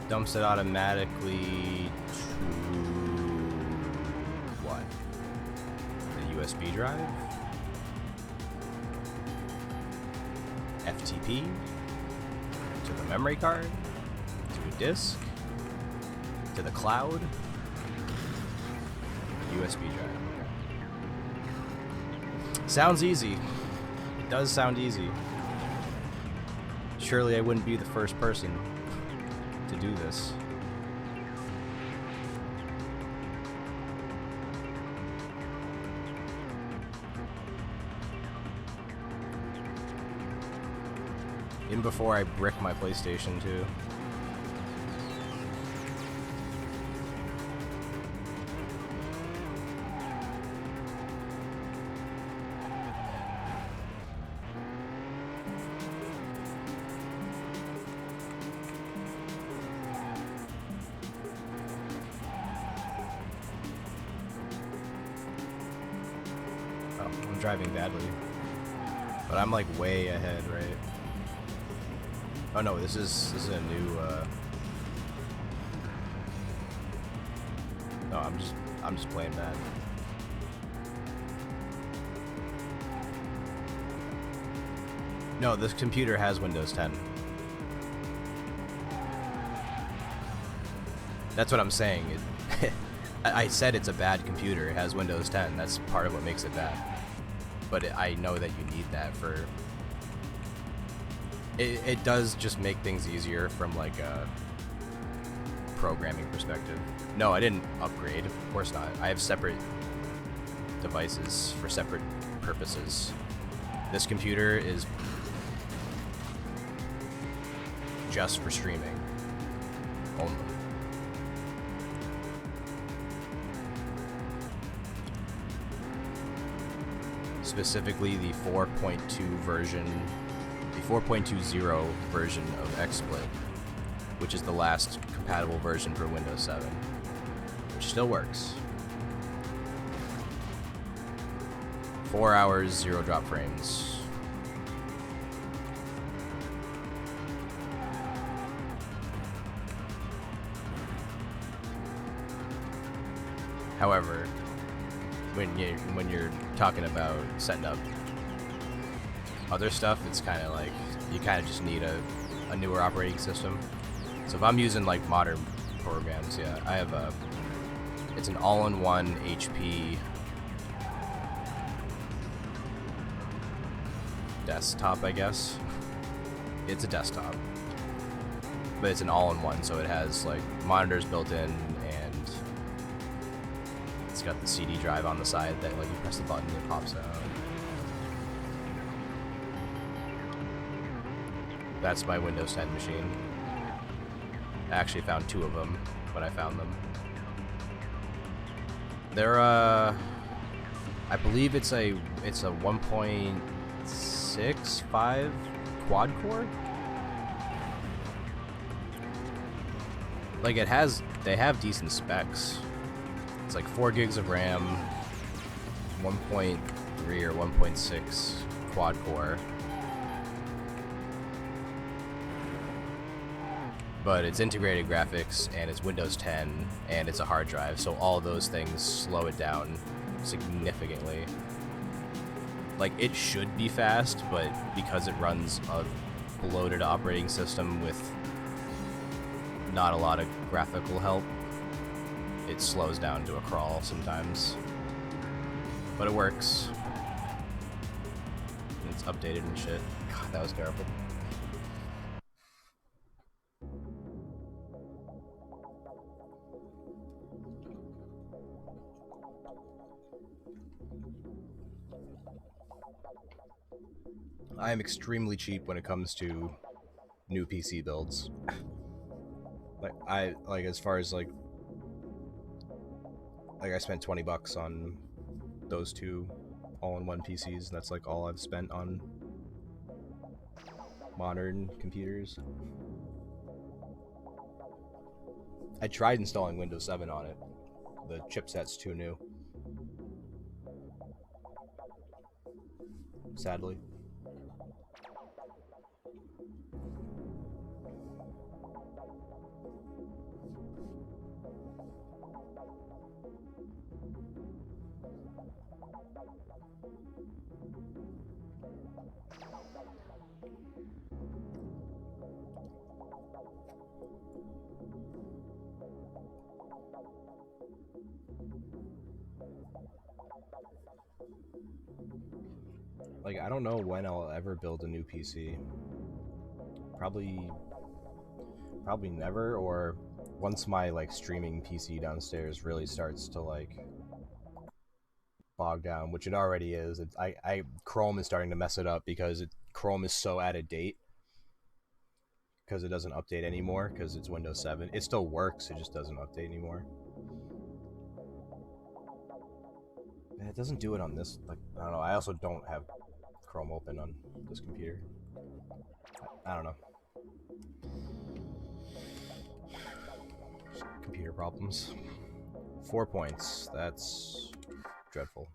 [SPEAKER 1] Dumps it automatically to what? The USB drive? FTP? To the memory card? To a disk? To the cloud? USB drive. Okay. Sounds easy. It does sound easy. Surely I wouldn't be the first person to do this. Even before I brick my PlayStation 2. I'm driving badly, but I'm like way ahead, right? Oh no, this is a new. No, I'm just playing bad. No, this computer has Windows 10. That's what I'm saying. I said it's a bad computer. It has Windows 10. That's part of what makes it bad. But I know that you need that for... It does just make things easier from, like, a programming perspective. No, I didn't upgrade. Of course not. I have separate devices for separate purposes. This computer is just for streaming only. Specifically the 4.2 version, the 4.20 version of XSplit, which is the last compatible version for Windows 7, which still works. 4 hours, 0 drop frames. However, when you're talking about setting up other stuff, it's kind of like you kind of just need a newer operating system. So if I'm using like modern programs, yeah, I have it's an all-in-one HP desktop, I guess. It's a desktop, but it's an all-in-one, so it has like monitors built in, and it's got the CD drive on the side that, like, you press the button and it pops out. That's my Windows 10 machine. I actually found 2 of them when I found them. They're I believe it's a 1.65 quad core. Like they have decent specs. It's like 4 gigs of RAM, 1.3 or 1.6 quad core. But it's integrated graphics, and it's Windows 10, and it's a hard drive, so all those things slow it down significantly. Like, it should be fast, but because it runs a bloated operating system with not a lot of graphical help, it slows down to a crawl sometimes. But it works. And it's updated and shit. God, that was terrible. I am extremely cheap when it comes to new PC builds. As far as like I spent $20 on those two all-in-one PCs. That's like all I've spent on modern computers. I tried installing Windows 7 on it. The chipset's too new. Sadly. Like, I don't know when I'll ever build a new PC. Probably never, or once my like streaming PC downstairs really starts to like bog down, which it already is. Chrome is starting to mess it up because Chrome is so out of date because it doesn't update anymore because it's Windows 7. It still works, it just doesn't update anymore. And it doesn't do it on this, like, I don't know, I also don't have Chrome open on this computer. I don't know. Computer problems. 4 points. That's dreadful.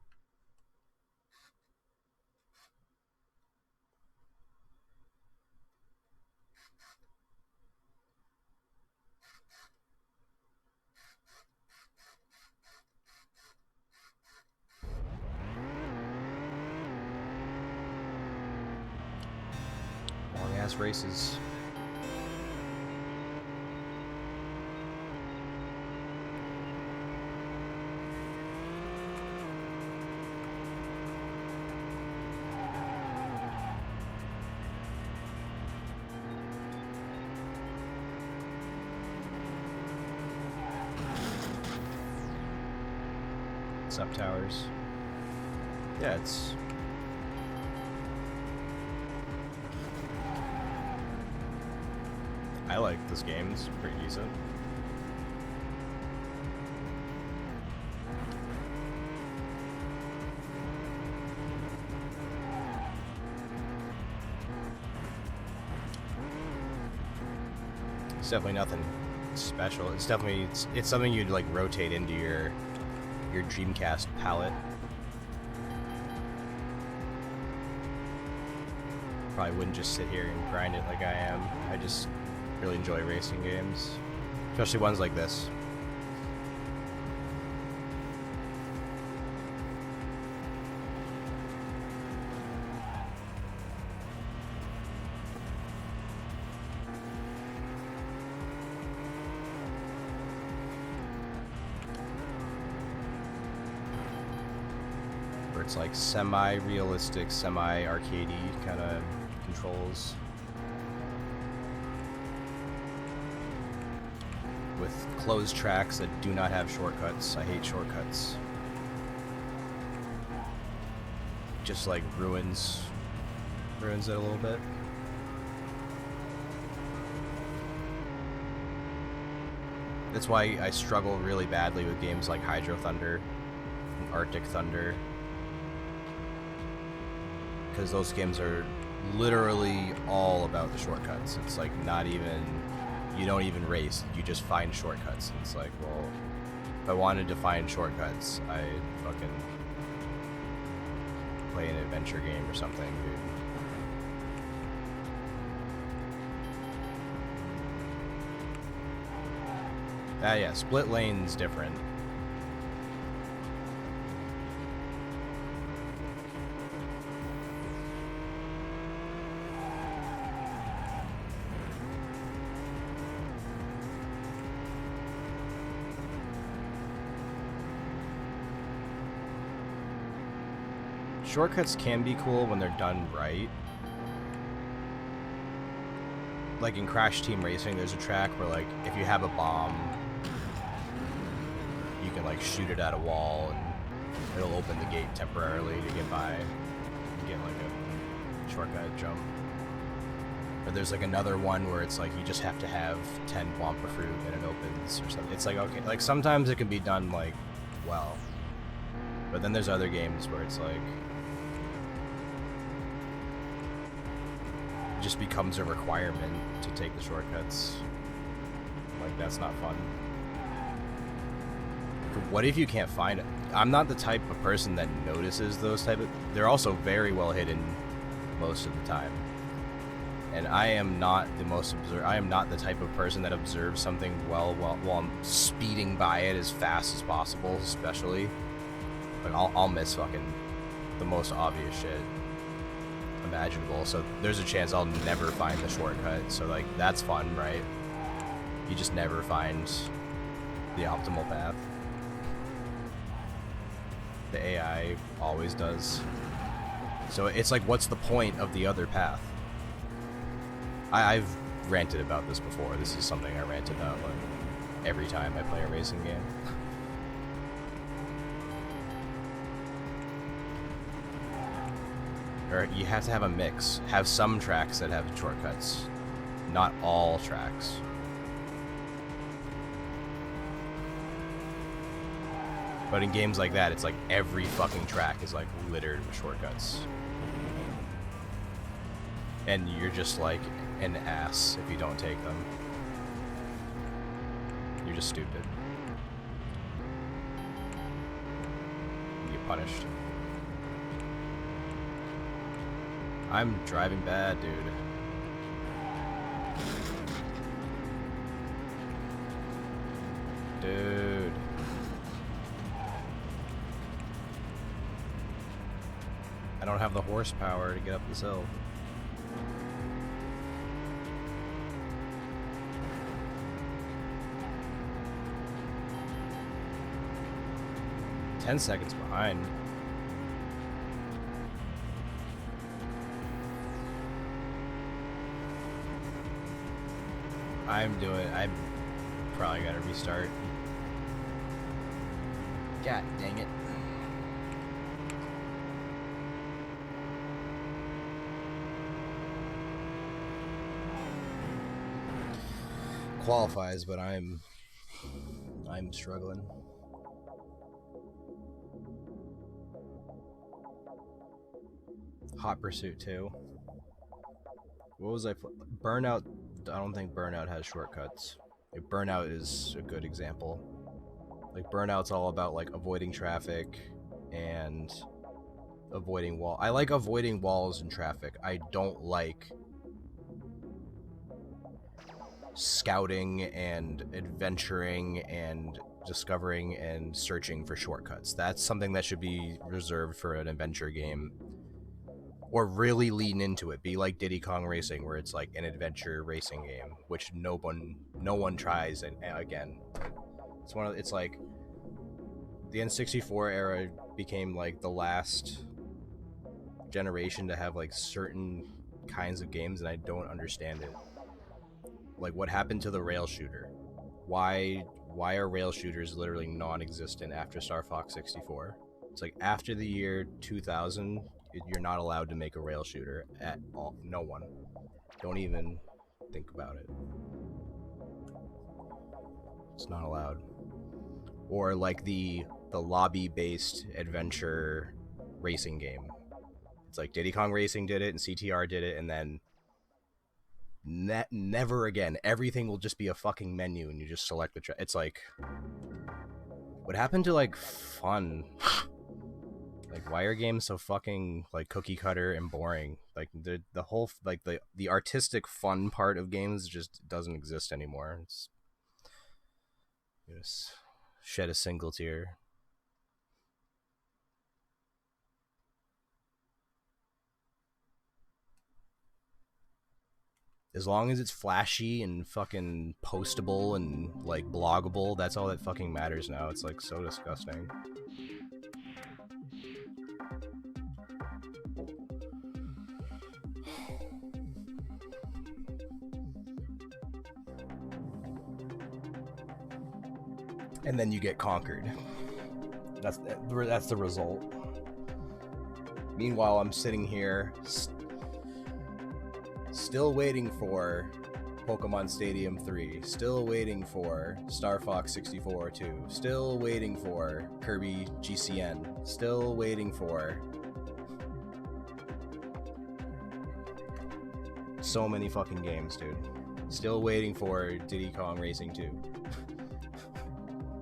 [SPEAKER 1] Long ass races. Sub towers. Yeah, it's I like this game, it's pretty decent. It's definitely nothing special. It's definitely it's something you'd like rotate into your Dreamcast palette. Probably wouldn't just sit here and grind it like I am. I just really enjoy racing games, especially ones like this. Where it's like semi-realistic, semi-arcadey kind of controls. With closed tracks that do not have shortcuts. I hate shortcuts. Just like ruins it a little bit. That's why I struggle really badly with games like Hydro Thunder and Arctic Thunder, because those games are literally all about the shortcuts. It's like not even you don't even race. You just find shortcuts. And it's like, well, if I wanted to find shortcuts, I'd fucking play an adventure game or something, dude. Yeah, split lane's different. Shortcuts can be cool when they're done right. Like in Crash Team Racing, there's a track where, like, if you have a bomb, you can, like, shoot it at a wall and it'll open the gate temporarily to get by and get, like, a shortcut jump. Or there's, like, another one where it's, like, you just have to have 10 Wampa Fruit and it opens or something. It's, like, okay, like, sometimes it can be done, like, well. But then there's other games where it's, like, it just becomes a requirement to take the shortcuts. Like, that's not fun. What if you can't find it? I'm not the type of person that notices those type of... They're also very well hidden most of the time. And I am not the most I am not the type of person that observes something well while I'm speeding by it as fast as possible, especially. Like, I'll miss fucking the most obvious shit imaginable. So there's a chance I'll never find the shortcut. So, like, that's fun, right? You just never find the optimal path. The AI always does. So it's like, what's the point of the other path? I've ranted about this before. This is something I rant about, like, every time I play a racing game. Or you have to have a mix. Have some tracks that have shortcuts. Not all tracks. But in games like that, it's like every fucking track is, like, littered with shortcuts. And you're just like an ass if you don't take them. You're just stupid. You get punished. I'm driving bad, dude. Dude. I don't have the horsepower to get up this hill. $10 behind. I probably gotta restart. God dang it. Qualifies, but I'm struggling. Hot Pursuit 2. What was I... Burnout... I don't think Burnout has shortcuts. Like, Burnout is a good example. Like, Burnout's all about, like, avoiding traffic and avoiding wall. I like avoiding walls and traffic. I don't like scouting and adventuring and discovering and searching for shortcuts. That's something that should be reserved for an adventure game. Or really lean into it. Be like Diddy Kong Racing, where it's like an adventure racing game, which no one tries. And again, it's like the N64 era became like the last generation to have like certain kinds of games, and I don't understand it. Like, what happened to the rail shooter? Why are rail shooters literally non-existent after Star Fox 64? It's like after the year 2000. You're not allowed to make a rail shooter at all. No one. Don't even think about it. It's not allowed. Or like the lobby-based adventure racing game. It's like Diddy Kong Racing did it, and CTR did it, and then never again. Everything will just be a fucking menu, and you just select the. It's like, what happened to like fun? Like, why are games so fucking like cookie cutter and boring? Like the whole like the artistic fun part of games just doesn't exist anymore. It's just shed a single tear. As long as it's flashy and fucking postable and like bloggable, that's all that fucking matters now. It's like so disgusting. And then you get conquered. That's the result. Meanwhile, I'm sitting here still waiting for Pokemon Stadium 3, still waiting for Star Fox 64 2, still waiting for Kirby GCN, still waiting for so many fucking games, dude. Still waiting for Diddy Kong Racing 2.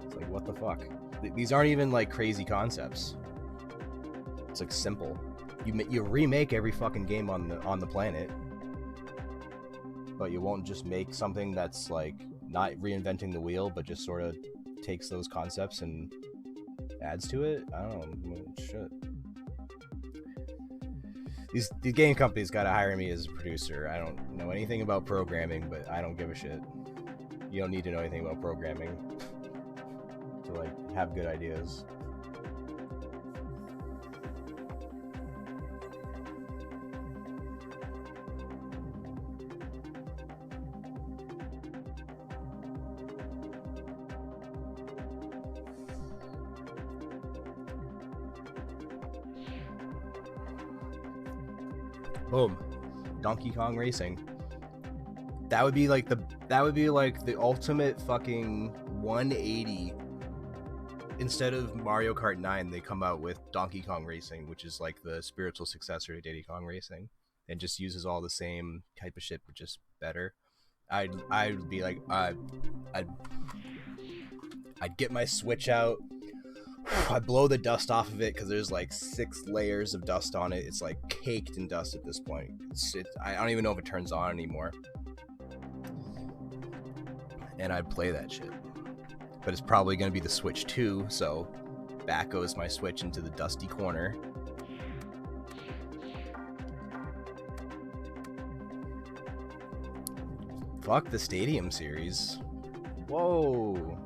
[SPEAKER 1] It's like, what the fuck? These aren't even like crazy concepts. It's like simple. You remake every fucking game on the planet, but you won't just make something that's like not reinventing the wheel, but just sort of takes those concepts and adds to it. I don't know. Shit. These game companies gotta hire me as a producer. I don't know anything about programming, but I don't give a shit. You don't need to know anything about programming to like have good ideas. Boom. Donkey Kong Racing. That would be like the ultimate fucking 180. Instead of Mario Kart 9, they come out with Donkey Kong Racing, which is like the spiritual successor to Diddy Kong Racing, and just uses all the same type of shit, but just better. I'd be like, I'd get my Switch out. I blow the dust off of it because there's like 6 layers of dust on it. It's like caked in dust at this point. I don't even know if it turns on anymore. And I'd play that shit. But it's probably going to be the Switch 2, so back goes my Switch into the dusty corner. Fuck the Stadium series. Whoa.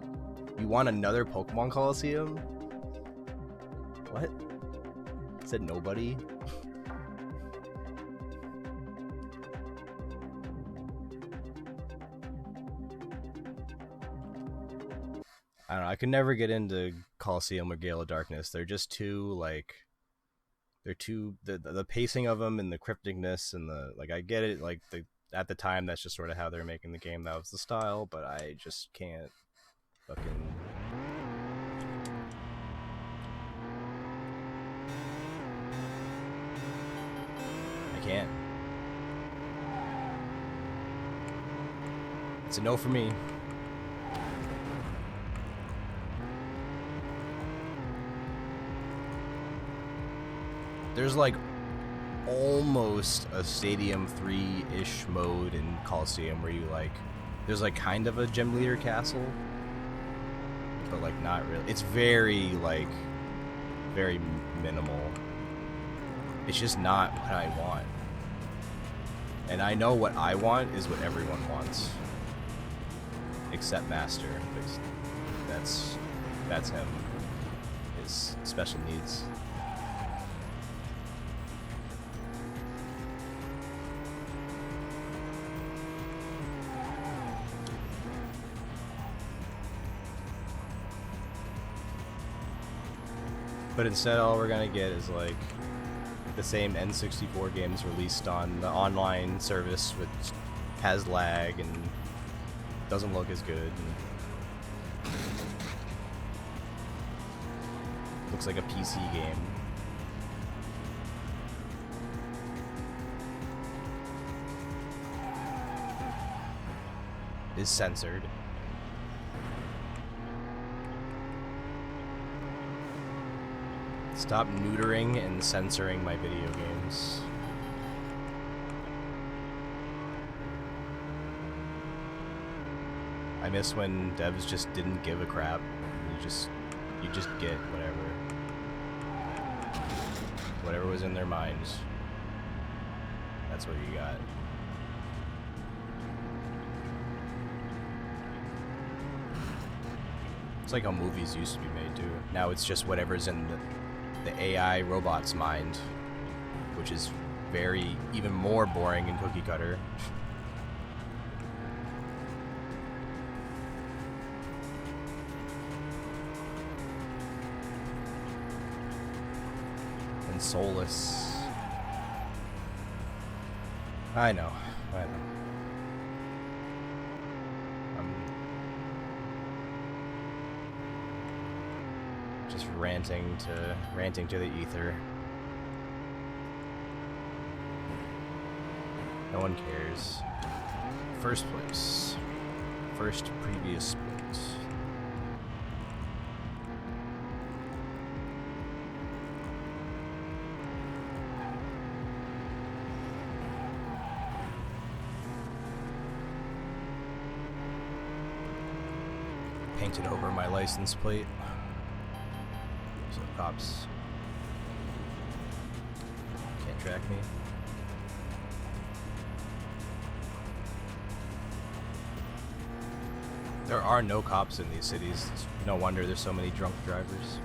[SPEAKER 1] You want another Pokemon Coliseum? What? Said nobody? I don't know, I could never get into Coliseum or Gale of Darkness. They're just too, like... They're too... The pacing of them and the crypticness and the... Like, I get it, like, at the time, that's just sort of how they're making the game. That was the style, but I just can't fucking... Can't. It's a no for me. There's like almost a Stadium 3-ish mode in Coliseum where you like, there's like kind of a gym leader castle, but like not really. It's very like, very minimal. It's just not what I want. And I know what I want is what everyone wants. Except Master. That's him. His special needs. But instead all we're gonna get is like the same N64 games released on the online service, which has lag and doesn't look as good. And looks like a PC game. is censored. Stop neutering and censoring my video games. I miss when devs just didn't give a crap. You just get whatever was in their minds. That's what you got. It's like how movies used to be made too. Now it's just whatever's in the AI robot's mind, which is even more boring and cookie cutter. And soulless. I know. I'm just ranting to the ether. No one cares. First place. First previous place. Painted over my license plate so cops can't track me. There are no cops in these cities. It's no wonder there's so many drunk drivers.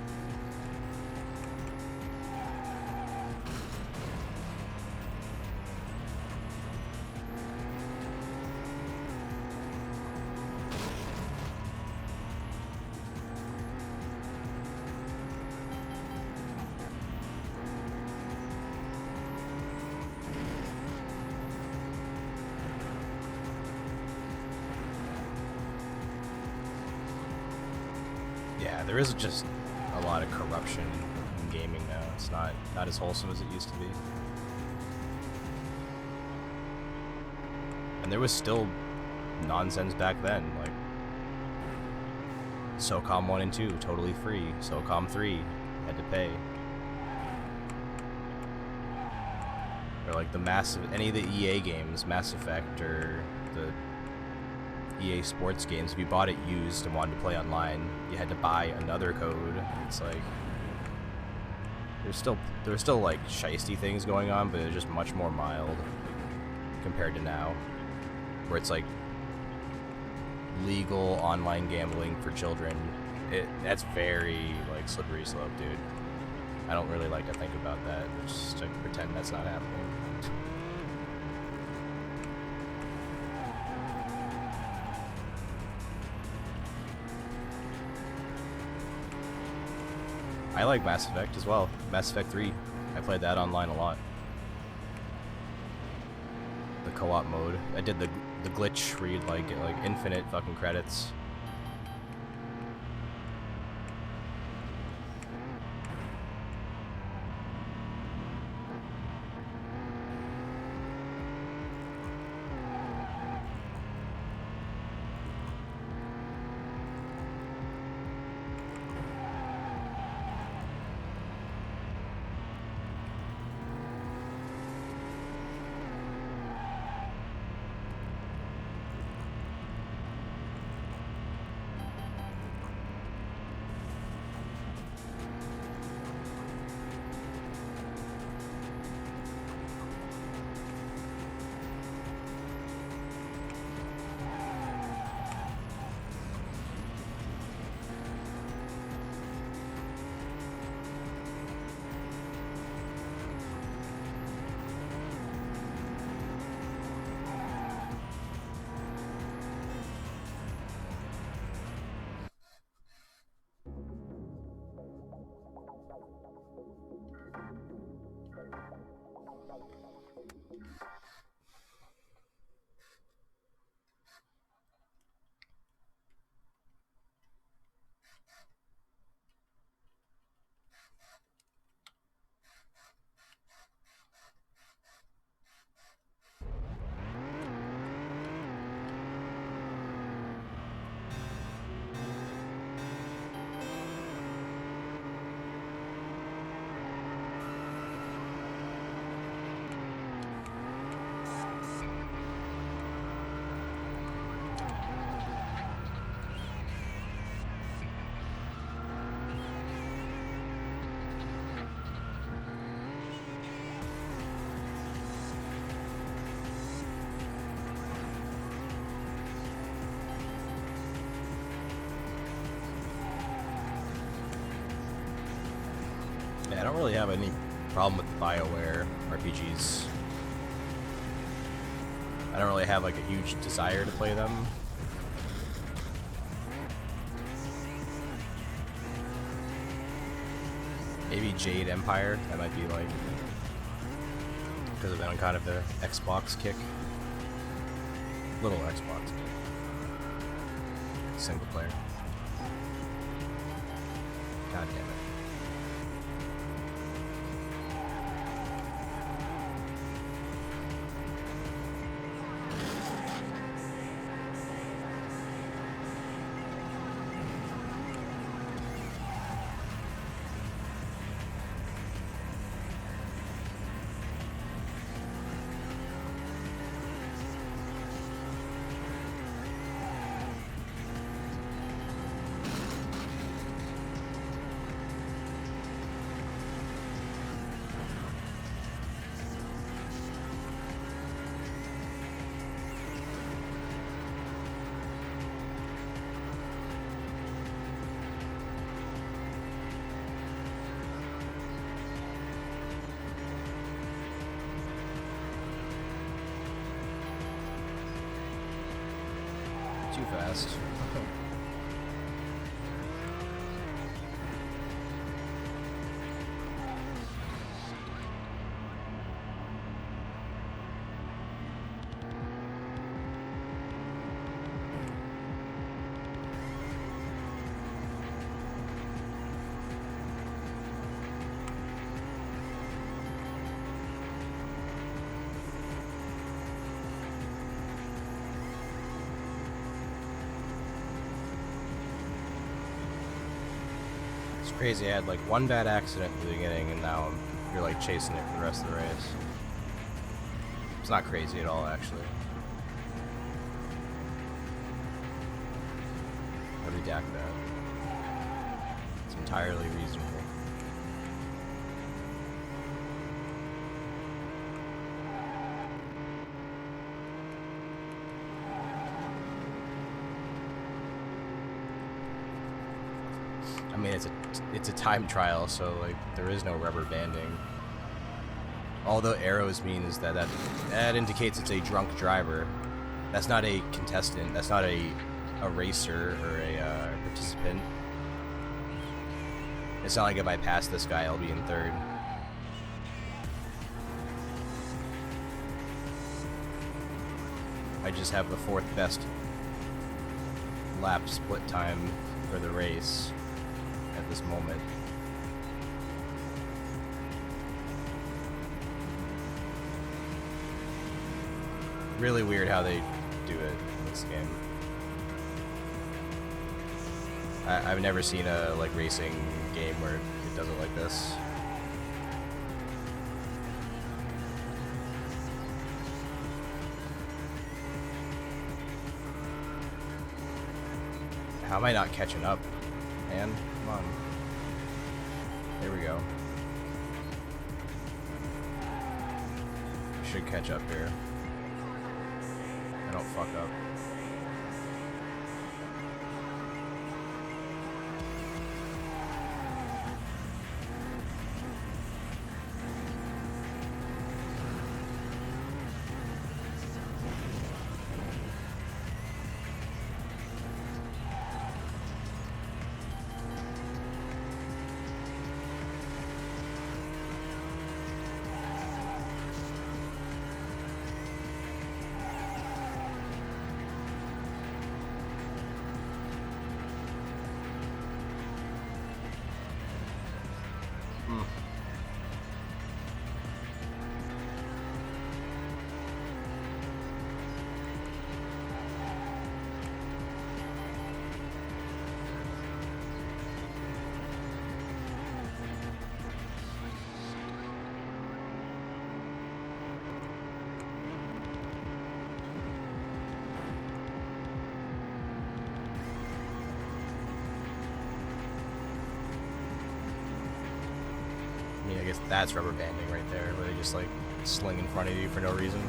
[SPEAKER 1] Yeah, there is just a lot of corruption in gaming now. It's not as wholesome as it used to be. And there was still nonsense back then, like SOCOM 1 and 2, totally free. SOCOM 3, had to pay. Or like any of the EA games, Mass Effect, or the EA Sports games, if you bought it used and wanted to play online, you had to buy another code. It's like there's still like shiesty things going on, but it's just much more mild compared to now, where it's like legal online gambling for children. That's very like slippery slope, dude. I don't really like to think about that. Just like pretend that's not happening. I like Mass Effect as well. Mass Effect 3. I played that online a lot. The co-op mode. I did the glitch where you'd like get like infinite fucking credits. don't really have any problem with the BioWare RPGs. I don't really have like a huge desire to play them. Maybe Jade Empire, that might be like, because of that kind of the Xbox kick. Little Xbox kick. Single player. God damn it. Too fast. It's crazy. I had like one bad accident at the beginning, and now you're like chasing it for the rest of the race. It's not crazy at all, actually. I'll redact that. It's entirely reasonable. I mean, it's a time trial, so like there is no rubber banding. All the arrows mean is that indicates it's a drunk driver. That's not a contestant. That's not a racer or a participant. It's not like if I pass this guy, I'll be in third. I just have the fourth best lap split time for the race at this moment. Really weird how they do it in this game. I've never seen a like racing game where it does it like this. How am I not catching up, man? Come on. There we go. Should catch up here. I don't fuck up. I guess that's rubber banding right there, where they just like sling in front of you for no reason.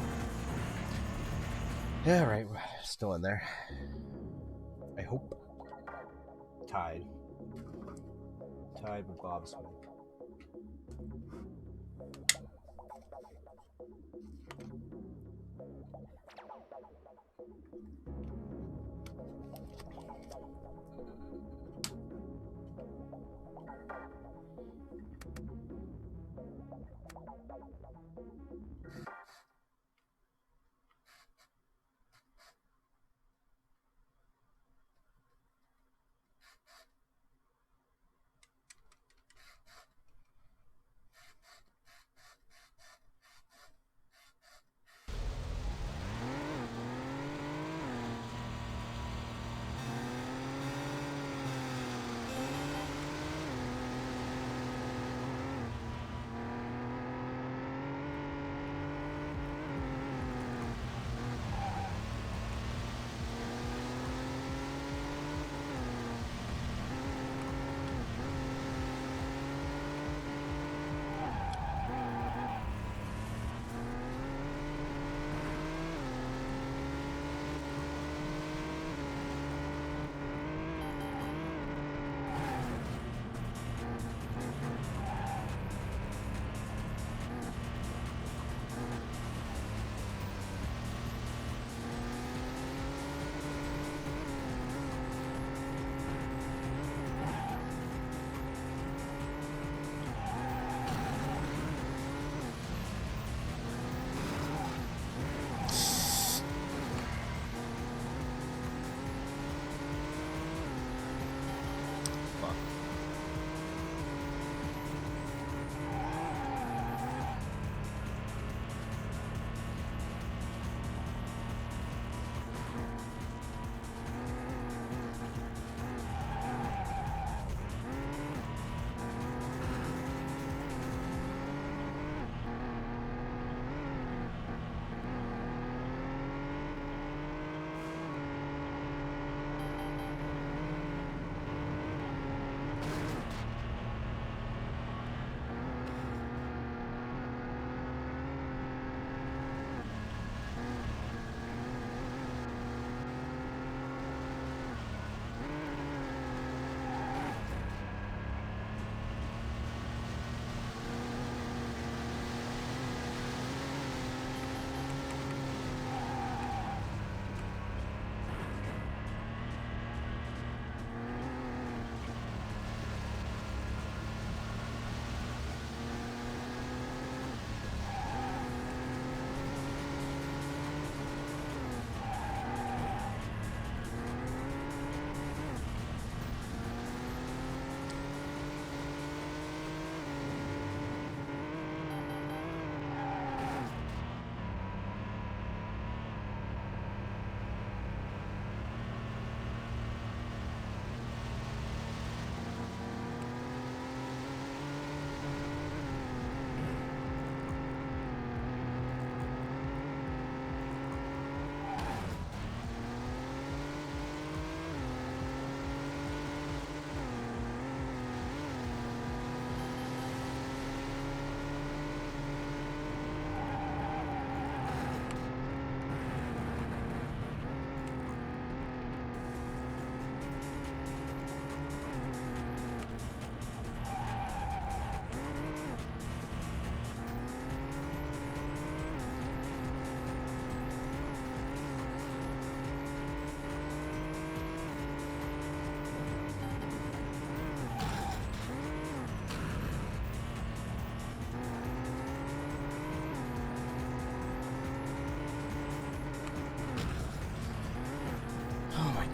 [SPEAKER 1] Yeah, right, we're still in there. I hope. Tied with Bob Smith.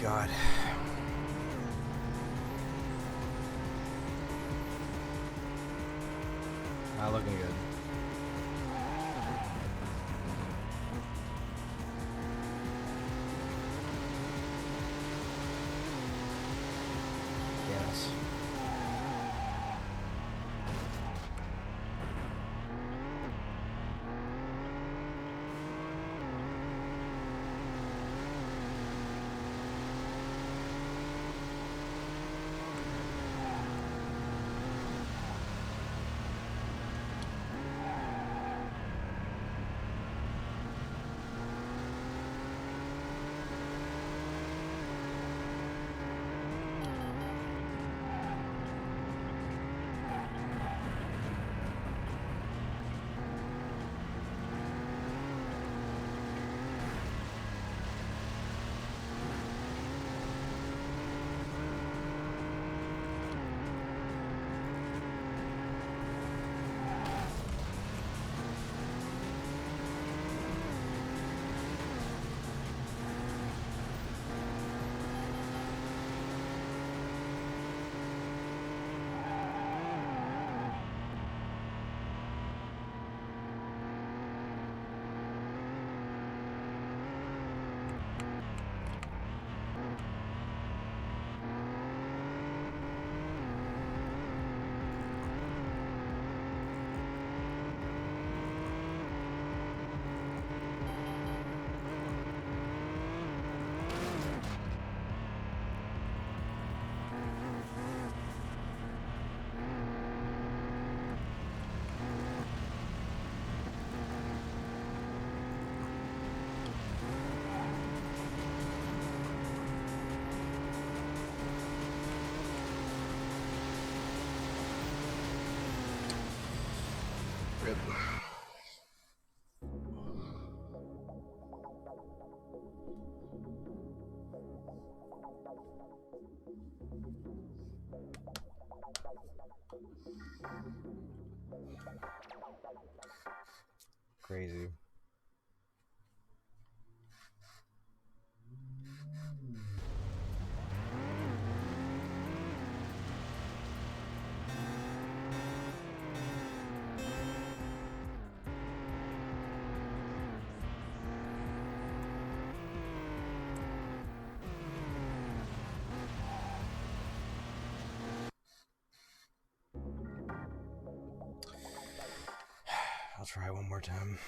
[SPEAKER 1] God. Not looking good. Yes.
[SPEAKER 2] Crazy. I'll try one more time.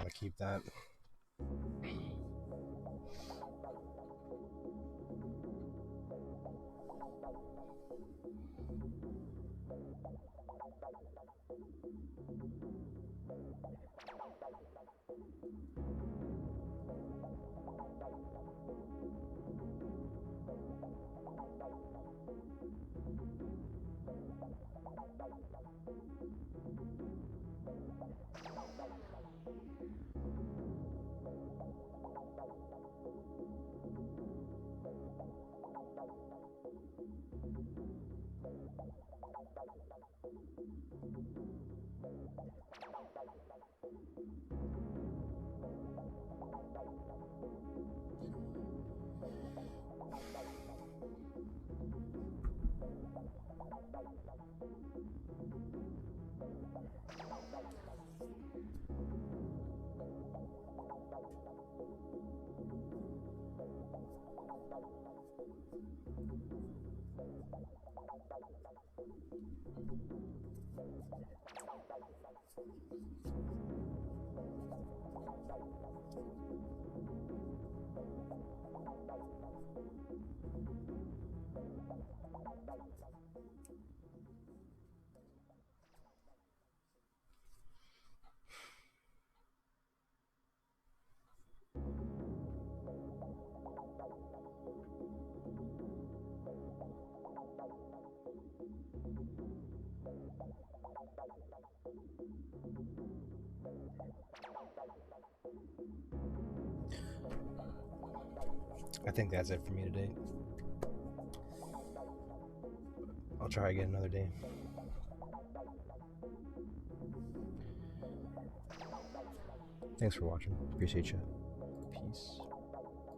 [SPEAKER 2] to keep that. I think that's it for me today. I'll try again another day. Thanks for watching. Appreciate you. Peace.